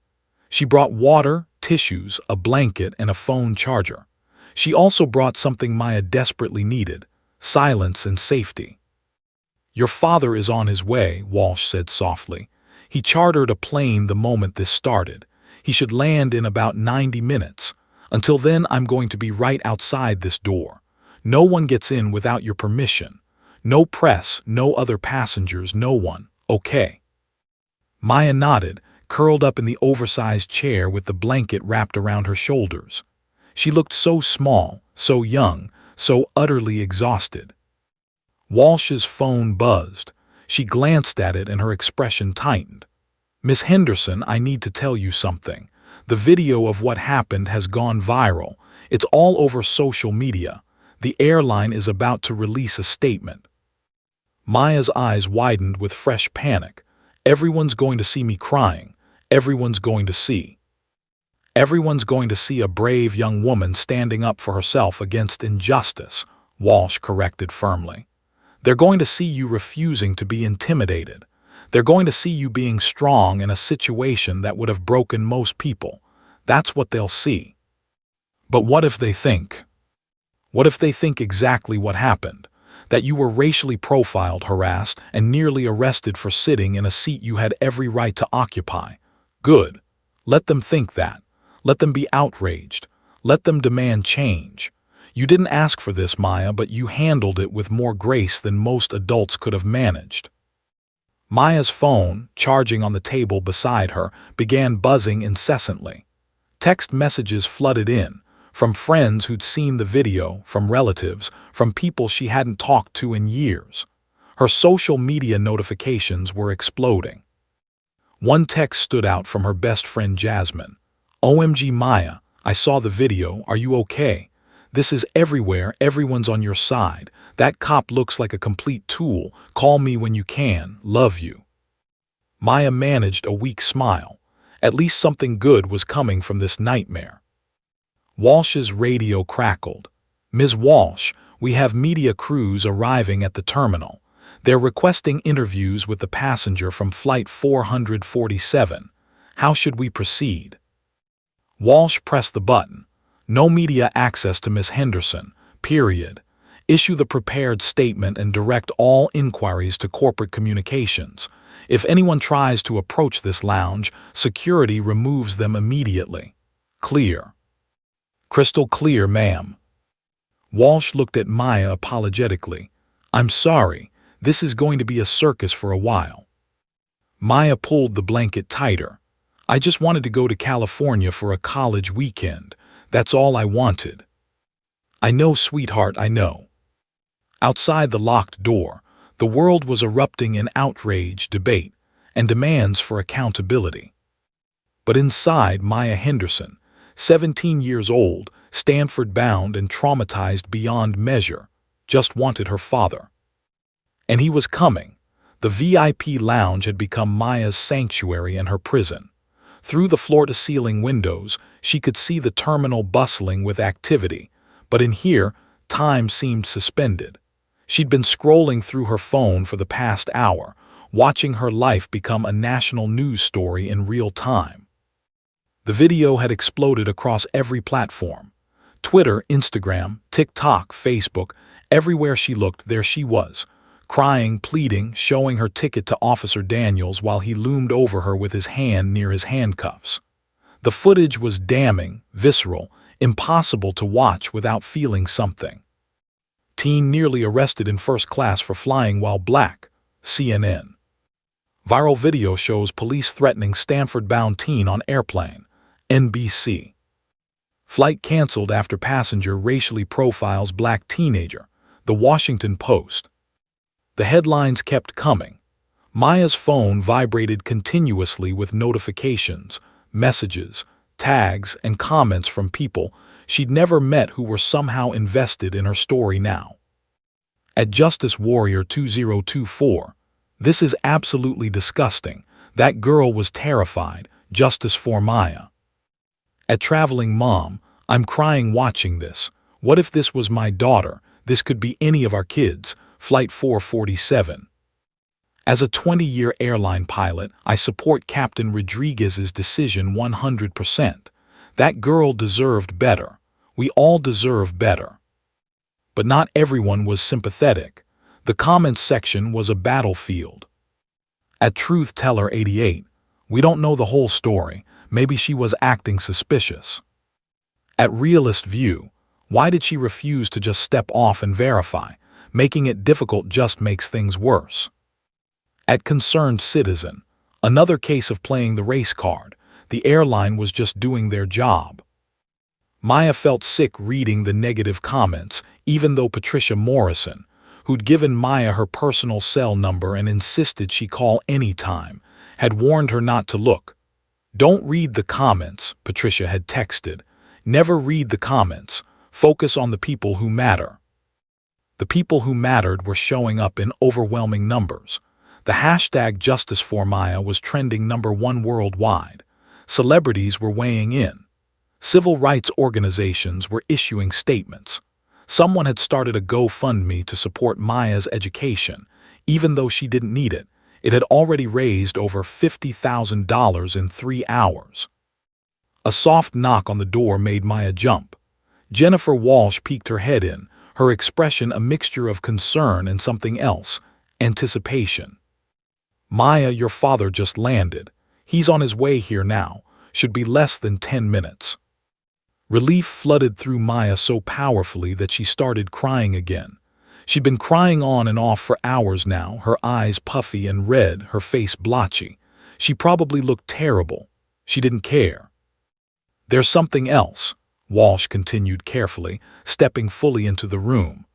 She brought water, tissues, a blanket, and a phone charger. She also brought something Maya desperately needed: silence and safety. "Your father is on his way," Walsh said softly. "He chartered a plane the moment this started. He should land in about 90 minutes. Until then, I'm going to be right outside this door. No one gets in without your permission. No press, no other passengers, no one, okay?" Maya nodded, curled up in the oversized chair with the blanket wrapped around her shoulders. She looked so small, so young, so utterly exhausted. Walsh's phone buzzed. She glanced at it and her expression tightened. "Miss Henderson, I need to tell you something. The video of what happened has gone viral. It's all over social media. The airline is about to release a statement." Maya's eyes widened with fresh panic. "Everyone's going to see me crying. Everyone's going to see. Everyone's going to see a brave young woman standing up for herself against injustice," Walsh corrected firmly. "They're going to see you refusing to be intimidated. They're going to see you being strong in a situation that would have broken most people. That's what they'll see." "But what if they think? What if they think exactly what happened? That you were racially profiled, harassed, and nearly arrested for sitting in a seat you had every right to occupy? Good. Let them think that. Let them be outraged. Let them demand change. You didn't ask for this, Maya, but you handled it with more grace than most adults could have managed." Maya's phone, charging on the table beside her, began buzzing incessantly. Text messages flooded in, from friends who'd seen the video, from relatives, from people she hadn't talked to in years. Her social media notifications were exploding. One text stood out from her best friend Jasmine. "OMG Maya, I saw the video, are you okay? This is everywhere, everyone's on your side. That cop looks like a complete tool. Call me when you can, love you." Maya managed a weak smile. At least something good was coming from this nightmare. Walsh's radio crackled. "Ms. Walsh, we have media crews arriving at the terminal. They're requesting interviews with the passenger from Flight 447. How should we proceed?" Walsh pressed the button. "No media access to Miss Henderson, period. Issue the prepared statement and direct all inquiries to corporate communications. If anyone tries to approach this lounge, security removes them immediately. Clear." "Crystal clear, ma'am." Walsh looked at Maya apologetically. "I'm sorry. This is going to be a circus for a while." Maya pulled the blanket tighter. "I just wanted to go to California for a college weekend. That's all I wanted." I know, sweetheart, I know. Outside the locked door, the world was erupting in outrage, debate, and demands for accountability. But inside, Maya Henderson, 17 years old, Stanford-bound and traumatized beyond measure, just wanted her father. And he was coming. The VIP lounge had become Maya's sanctuary and her prison. Through the floor-to-ceiling windows, she could see the terminal bustling with activity, but in here, time seemed suspended. She'd been scrolling through her phone for the past hour, watching her life become a national news story in real time. The video had exploded across every platform. Twitter, Instagram, TikTok, Facebook, everywhere she looked, there she was, crying, pleading, showing her ticket to Officer Daniels while he loomed over her with his hand near his handcuffs. The footage was damning, visceral, impossible to watch without feeling something. Teen nearly arrested in first class for flying while black, CNN. Viral video shows police threatening Stanford-bound teen on airplane, NBC. Flight canceled after passenger racially profiles black teenager, The Washington Post. The headlines kept coming. Maya's phone vibrated continuously with notifications, messages, tags, and comments from people she'd never met who were somehow invested in her story now. At Justice Warrior 2024, "This is absolutely disgusting. That girl was terrified. Justice for Maya." At Traveling Mom, "I'm crying watching this. What if this was my daughter? This could be any of our kids." Flight 447. As a 20-year airline pilot, I support Captain Rodriguez's decision 100%. That girl deserved better. We all deserve better. But not everyone was sympathetic. The comments section was a battlefield. At Truth Teller 88, "We don't know the whole story. Maybe she was acting suspicious." At Realist View, "Why did she refuse to just step off and verify? Making it difficult just makes things worse." At Concerned Citizen, "Another case of playing the race card. The airline was just doing their job." Maya felt sick reading the negative comments, even though Patricia Morrison, who'd given Maya her personal cell number and insisted she call any time, had warned her not to look. "Don't read the comments," Patricia had texted. "Never read the comments. Focus on the people who matter." The people who mattered were showing up in overwhelming numbers. The hashtag Justice for Maya was trending #1 worldwide. Celebrities were weighing in. Civil rights organizations were issuing statements. Someone had started a GoFundMe to support Maya's education. Even though she didn't need it, it had already raised over $50,000 in 3 hours. A soft knock on the door made Maya jump. Jennifer Walsh peeked her head in, her expression a mixture of concern and something else, anticipation. "Maya, your father just landed. He's on his way here now. Should be less than 10 minutes." Relief flooded through Maya so powerfully that she started crying again. She'd been crying on and off for hours now, her eyes puffy and red, her face blotchy. She probably looked terrible. She didn't care. "There's something else," Walsh continued carefully, stepping fully into the room.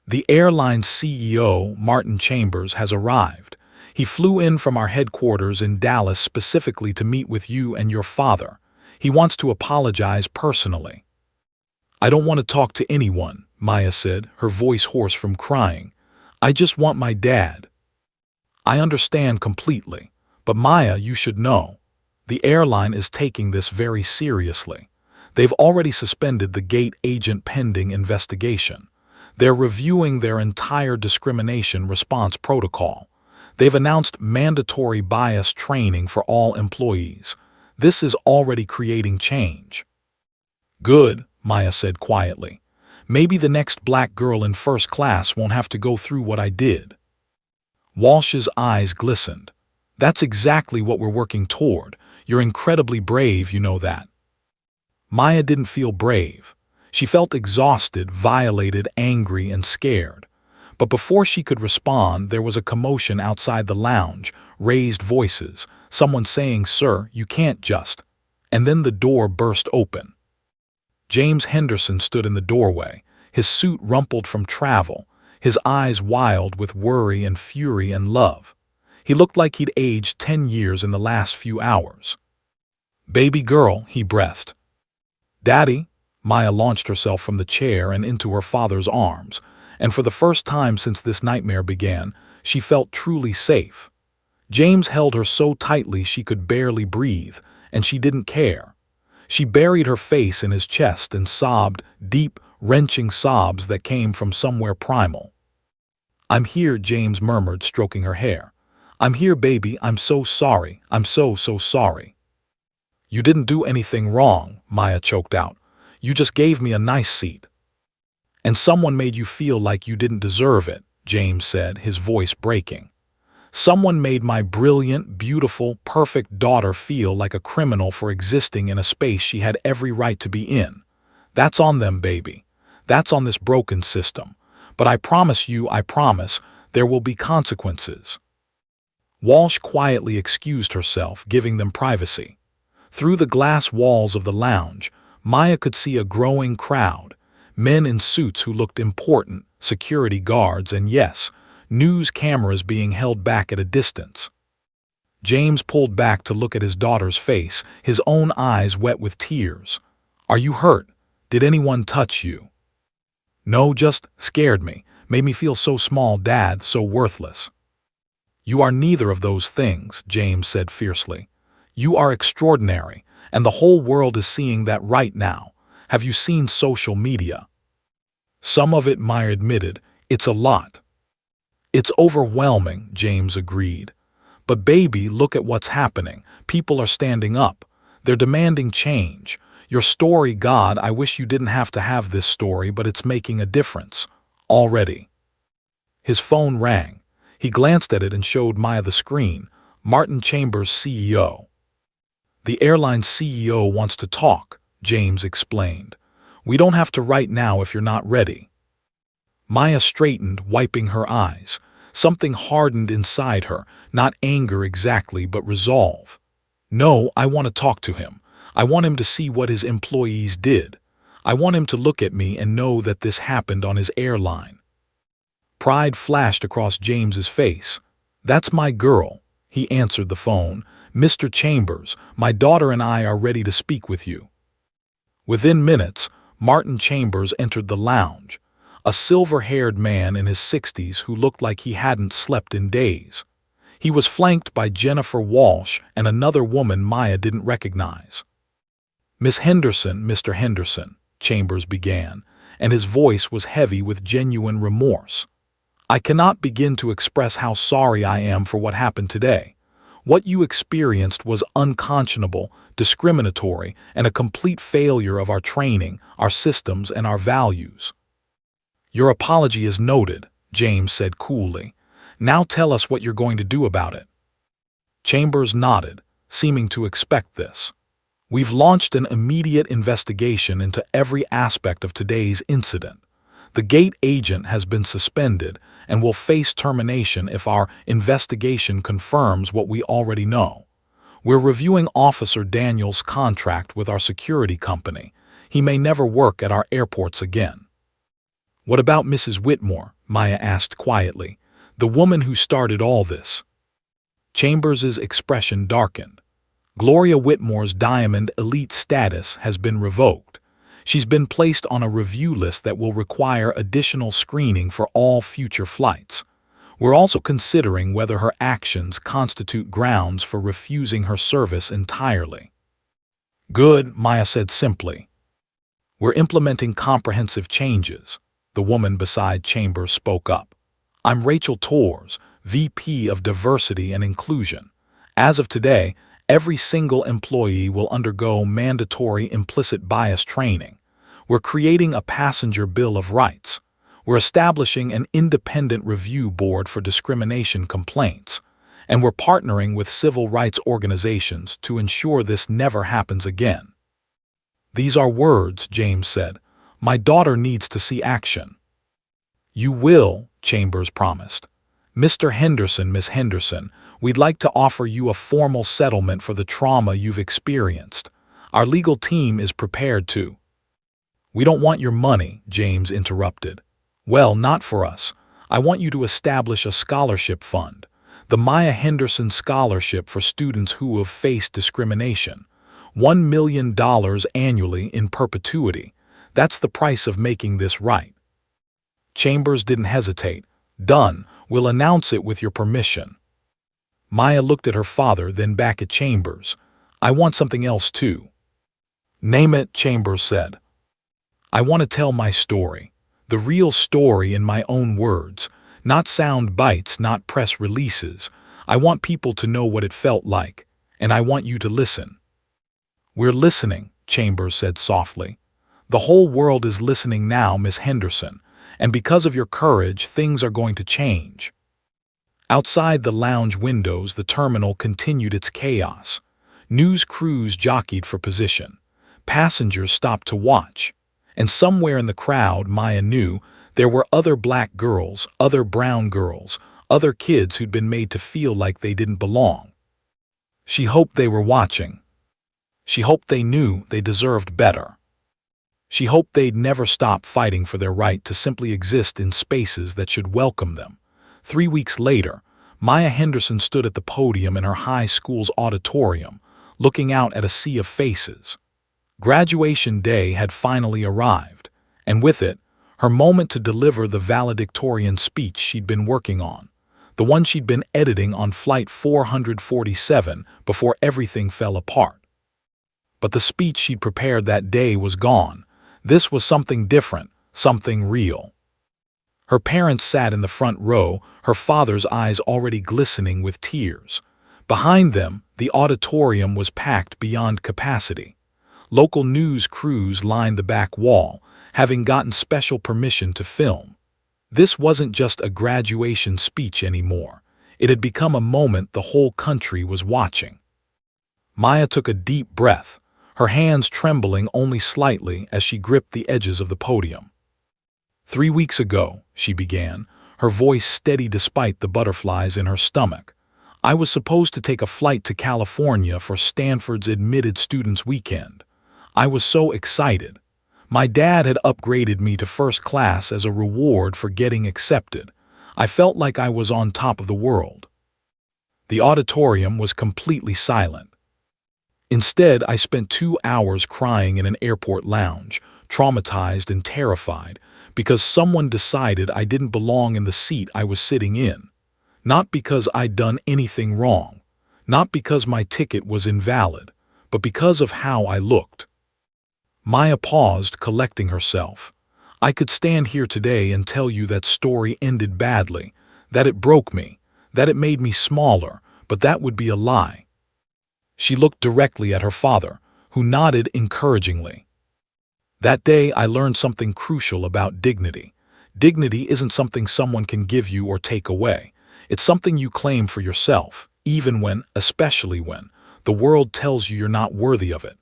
"The airline's CEO, Martin Chambers, has arrived. He flew in from our headquarters in Dallas specifically to meet with you and your father. He wants to apologize personally." "I don't want to talk to anyone," Maya said, her voice hoarse from crying. "I just want my dad." "I understand completely. But Maya, you should know. The airline is taking this very seriously. They've already suspended the gate agent pending investigation. They're reviewing their entire discrimination response protocol. They've announced mandatory bias training for all employees. This is already creating change." "Good," Maya said quietly. "Maybe the next black girl in first class won't have to go through what I did." Walsh's eyes glistened. "That's exactly what we're working toward. You're incredibly brave, you know that." Maya didn't feel brave. She felt exhausted, violated, angry, and scared. But before she could respond, there was a commotion outside the lounge, raised voices, someone saying, "Sir, you can't just..." And then the door burst open. James Henderson stood in the doorway, his suit rumpled from travel, his eyes wild with worry and fury and love. He looked like he'd aged 10 years in the last few hours. "Baby girl," he breathed. "Daddy." Maya launched herself from the chair and into her father's arms, and for the first time since this nightmare began, she felt truly safe. James held her so tightly she could barely breathe, and she didn't care. She buried her face in his chest and sobbed deep, wrenching sobs that came from somewhere primal. "I'm here," James murmured, stroking her hair. "I'm here, baby. I'm so sorry. I'm so sorry." "You didn't do anything wrong," Maya choked out. "You just gave me a nice seat." "And someone made you feel like you didn't deserve it," James said, his voice breaking. "Someone made my brilliant, beautiful, perfect daughter feel like a criminal for existing in a space she had every right to be in. That's on them, baby. That's on this broken system. But I promise you, I promise, there will be consequences." Walsh quietly excused herself, giving them privacy. Through the glass walls of the lounge, Maya could see a growing crowd, men in suits who looked important, security guards, and yes, news cameras being held back at a distance. James pulled back to look at his daughter's face, his own eyes wet with tears. "Are you hurt? Did anyone touch you?" "No, just scared me, made me feel so small, Dad, so worthless." "You are neither of those things," James said fiercely. "You are extraordinary, and the whole world is seeing that right now. Have you seen social media?" "Some of it," Maya admitted. "It's a lot." "It's overwhelming," James agreed. "But baby, look at what's happening. People are standing up. They're demanding change. Your story, God, I wish you didn't have to have this story, but it's making a difference. Already." His phone rang. He glanced at it and showed Maya the screen. Martin Chambers, CEO. "The airline's CEO wants to talk," James explained. "We don't have to right now if you're not ready." Maya straightened, wiping her eyes. Something hardened inside her, not anger exactly, but resolve. "No, I want to talk to him. I want him to see what his employees did. I want him to look at me and know that this happened on his airline." Pride flashed across James's face. "That's my girl," he answered the phone. "Mr. Chambers, my daughter and I are ready to speak with you." Within minutes, Martin Chambers entered the lounge, a silver-haired man in his 60s who looked like he hadn't slept in days. He was flanked by Jennifer Walsh and another woman Maya didn't recognize. "Miss Henderson, Mr. Henderson," Chambers began, and his voice was heavy with genuine remorse. "I cannot begin to express how sorry I am for what happened today. What you experienced was unconscionable, discriminatory, and a complete failure of our training, our systems, and our values." "Your apology is noted," James said coolly. "Now tell us what you're going to do about it." Chambers nodded, seeming to expect this. "We've launched an immediate investigation into every aspect of today's incident. The gate agent has been suspended and will face termination if our investigation confirms what we already know. We're reviewing Officer Daniel's contract with our security company. He may never work at our airports again." "What about Mrs. Whitmore?" Maya asked quietly. "The woman who started all this." Chambers's expression darkened. "Gloria Whitmore's Diamond Elite status has been revoked. She's been placed on a review list that will require additional screening for all future flights. We're also considering whether her actions constitute grounds for refusing her service entirely." "Good," Maya said simply. "We're implementing comprehensive changes," the woman beside Chambers spoke up. "I'm Rachel Torres, VP of Diversity and Inclusion. As of today, every single employee will undergo mandatory implicit bias training. We're creating a passenger bill of rights. We're establishing an independent review board for discrimination complaints. And we're partnering with civil rights organizations to ensure this never happens again." "These are words," James said. "My daughter needs to see action." "You will," Chambers promised. "Mr. Henderson, Miss Henderson, we'd like to offer you a formal settlement for the trauma you've experienced. Our legal team is prepared to." "We don't want your money," James interrupted. "Well, not for us. I want you to establish a scholarship fund, the Maya Henderson Scholarship for students who have faced discrimination. $1 million annually in perpetuity. That's the price of making this right." Chambers didn't hesitate. "Done. We'll announce it with your permission." Maya looked at her father, then back at Chambers. "I want something else too." "Name it," Chambers said. "I want to tell my story. The real story in my own words. Not sound bites, not press releases. I want people to know what it felt like, and I want you to listen." "We're listening," Chambers said softly. "The whole world is listening now, Miss Henderson, and because of your courage, things are going to change." Outside the lounge windows, the terminal continued its chaos. News crews jockeyed for position. Passengers stopped to watch. And somewhere in the crowd, Maya knew, there were other black girls, other brown girls, other kids who'd been made to feel like they didn't belong. She hoped they were watching. She hoped they knew they deserved better. She hoped they'd never stop fighting for their right to simply exist in spaces that should welcome them. 3 weeks later, Maya Henderson stood at the podium in her high school's auditorium, looking out at a sea of faces. Graduation day had finally arrived, and with it, her moment to deliver the valedictorian speech she'd been working on, the one she'd been editing on Flight 447 before everything fell apart. But the speech she'd prepared that day was gone. This was something different, something real. Her parents sat in the front row, her father's eyes already glistening with tears. Behind them, the auditorium was packed beyond capacity. Local news crews lined the back wall, having gotten special permission to film. This wasn't just a graduation speech anymore. It had become a moment the whole country was watching. Maya took a deep breath, her hands trembling only slightly as she gripped the edges of the podium. "3 weeks ago," she began, her voice steady despite the butterflies in her stomach, "I was supposed to take a flight to California for Stanford's Admitted Students Weekend. I was so excited. My dad had upgraded me to first class as a reward for getting accepted. I felt like I was on top of the world." The auditorium was completely silent. "Instead, I spent 2 hours crying in an airport lounge, traumatized and terrified, because someone decided I didn't belong in the seat I was sitting in. Not because I'd done anything wrong, not because my ticket was invalid, but because of how I looked." Maya paused, collecting herself. "I could stand here today and tell you that story ended badly, that it broke me, that it made me smaller, but that would be a lie." She looked directly at her father, who nodded encouragingly. "That day I learned something crucial about dignity. Dignity isn't something someone can give you or take away. It's something you claim for yourself, even when, especially when, the world tells you you're not worthy of it.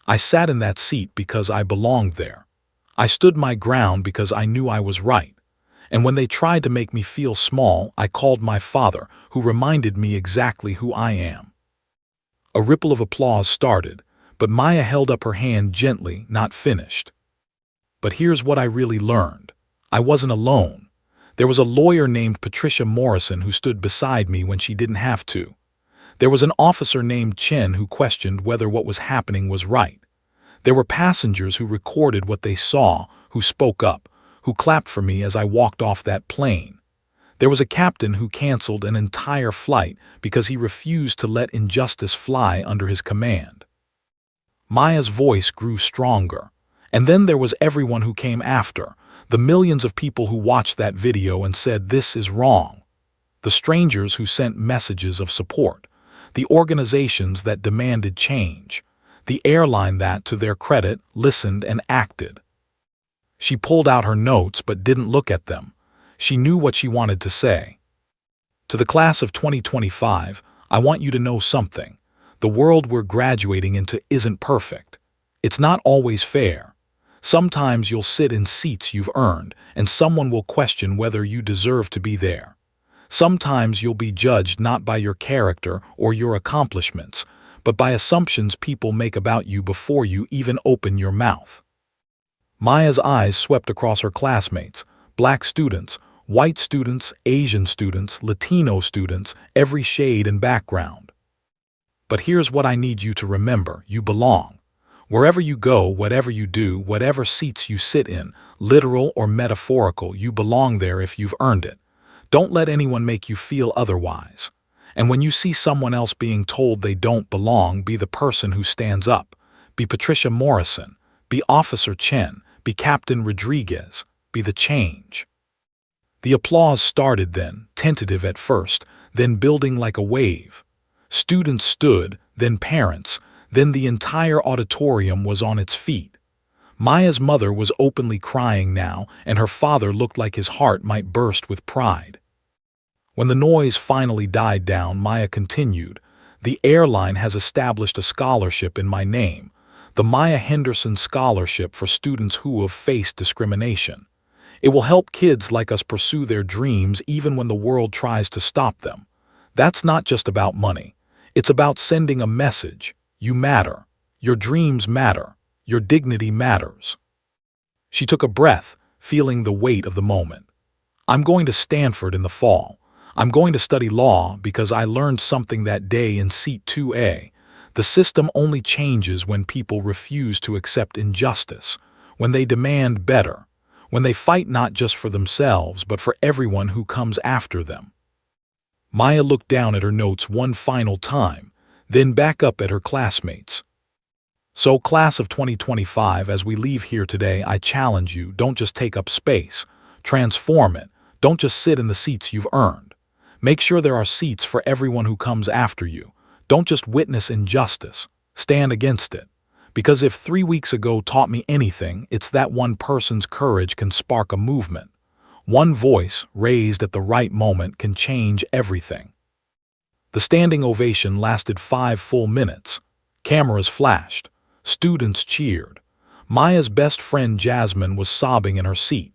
I sat in that seat because I belonged there. I stood my ground because I knew I was right. And when they tried to make me feel small, I called my father, who reminded me exactly who I am." A ripple of applause started, but Maya held up her hand gently, not finished. "But here's what I really learned. I wasn't alone. There was a lawyer named Patricia Morrison who stood beside me when she didn't have to. There was an officer named Chen who questioned whether what was happening was right. There were passengers who recorded what they saw, who spoke up, who clapped for me as I walked off that plane. There was a captain who canceled an entire flight because he refused to let injustice fly under his command." Maya's voice grew stronger. "And then there was everyone who came after, the millions of people who watched that video and said this is wrong. The strangers who sent messages of support. The organizations that demanded change. The airline that, to their credit, listened and acted." She pulled out her notes but didn't look at them. She knew what she wanted to say. "To the class of 2025, I want you to know something. The world we're graduating into isn't perfect. It's not always fair. Sometimes you'll sit in seats you've earned, and someone will question whether you deserve to be there. Sometimes you'll be judged not by your character or your accomplishments, but by assumptions people make about you before you even open your mouth. Maya's eyes swept across her classmates, black students, white students, Asian students, Latino students, every shade and background. But here's what I need you to remember: you belong. Wherever you go, whatever you do, whatever seats you sit in, literal or metaphorical, you belong there if you've earned it. Don't let anyone make you feel otherwise. And when you see someone else being told they don't belong, be the person who stands up. Be Patricia Morrison. Be Officer Chen. Be Captain Rodriguez. Be the change. The applause started then, tentative at first, then building like a wave. Students stood, then parents, then the entire auditorium was on its feet. Maya's mother was openly crying now, and her father looked like his heart might burst with pride. When the noise finally died down, Maya continued, "The airline has established a scholarship in my name, the Maya Henderson Scholarship for students who have faced discrimination. It will help kids like us pursue their dreams even when the world tries to stop them. That's not just about money. It's about sending a message. You matter. Your dreams matter. Your dignity matters." She took a breath, feeling the weight of the moment. "I'm going to Stanford in the fall. I'm going to study law because I learned something that day in Seat 2A. The system only changes when people refuse to accept injustice, when they demand better, when they fight not just for themselves but for everyone who comes after them." Maya looked down at her notes one final time, then back up at her classmates. "So, class of 2025, as we leave here today, I challenge you, don't just take up space. Transform it. Don't just sit in the seats you've earned. Make sure there are seats for everyone who comes after you. Don't just witness injustice. Stand against it. Because if 3 weeks ago taught me anything, it's that one person's courage can spark a movement. One voice, raised at the right moment, can change everything." The standing ovation lasted 5 full minutes. Cameras flashed. Students cheered. Maya's best friend Jasmine was sobbing in her seat.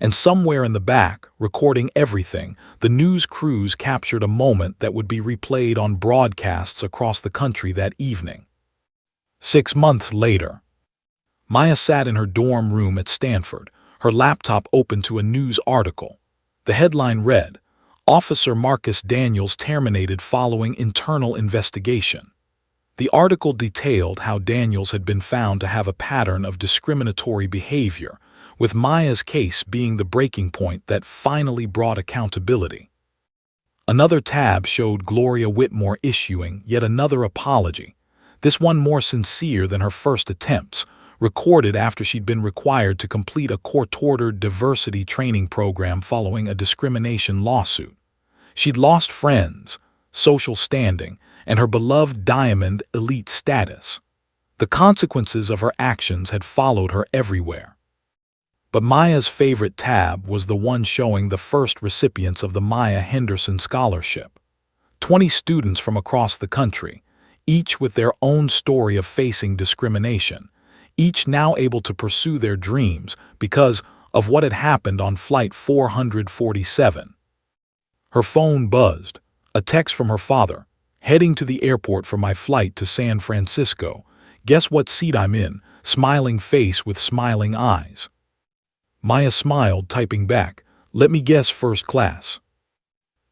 And somewhere in the back, recording everything, the news crews captured a moment that would be replayed on broadcasts across the country that evening. 6 months later, Maya sat in her dorm room at Stanford, her laptop open to a news article. The headline read, "Officer Marcus Daniels terminated following internal investigation." The article detailed how Daniels had been found to have a pattern of discriminatory behavior, with Maya's case being the breaking point that finally brought accountability. Another tab showed Gloria Whitmore issuing yet another apology, this one more sincere than her first attempts, recorded after she'd been required to complete a court-ordered diversity training program following a discrimination lawsuit. She'd lost friends, social standing, and her beloved Diamond elite status. The consequences of her actions had followed her everywhere. But Maya's favorite tab was the one showing the first recipients of the Maya Henderson Scholarship. 20 students from across the country, each with their own story of facing discrimination, each now able to pursue their dreams because of what had happened on Flight 447. Her phone buzzed, a text from her father, "Heading to the airport for my flight to San Francisco. Guess what seat I'm in?" Smiling face with smiling eyes. Maya smiled, typing back, "Let me guess, first class."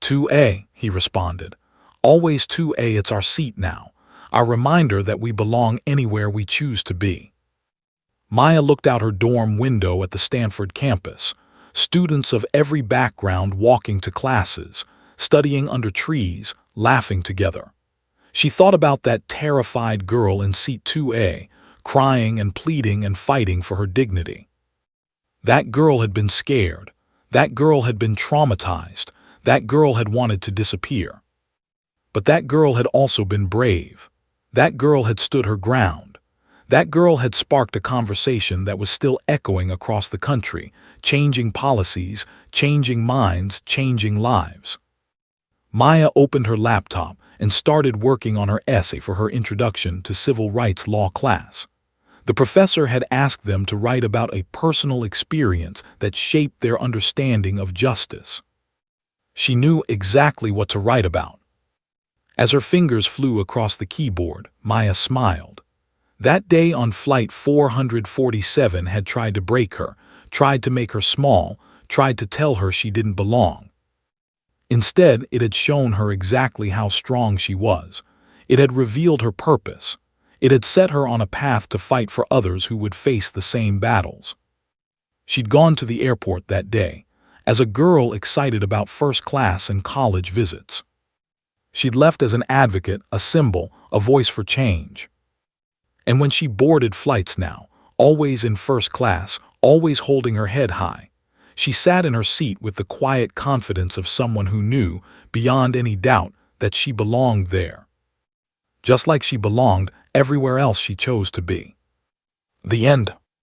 2A, he responded. "Always 2A, it's our seat now. Our reminder that we belong anywhere we choose to be." Maya looked out her dorm window at the Stanford campus, students of every background walking to classes, studying under trees, laughing together. She thought about that terrified girl in seat 2A, crying and pleading and fighting for her dignity. That girl had been scared. That girl had been traumatized. That girl had wanted to disappear. But that girl had also been brave. That girl had stood her ground. That girl had sparked a conversation that was still echoing across the country, changing policies, changing minds, changing lives. Maya opened her laptop and started working on her essay for her introduction to civil rights law class. The professor had asked them to write about a personal experience that shaped their understanding of justice. She knew exactly what to write about. As her fingers flew across the keyboard, Maya smiled. That day on Flight 447 had tried to break her, tried to make her small, tried to tell her she didn't belong. Instead, it had shown her exactly how strong she was. It had revealed her purpose. It had set her on a path to fight for others who would face the same battles. She'd gone to the airport that day, as a girl excited about first class and college visits. She'd left as an advocate, a symbol, a voice for change. And when she boarded flights now, always in first class, always holding her head high, she sat in her seat with the quiet confidence of someone who knew, beyond any doubt, that she belonged there. Just like she belonged everywhere else she chose to be. The end.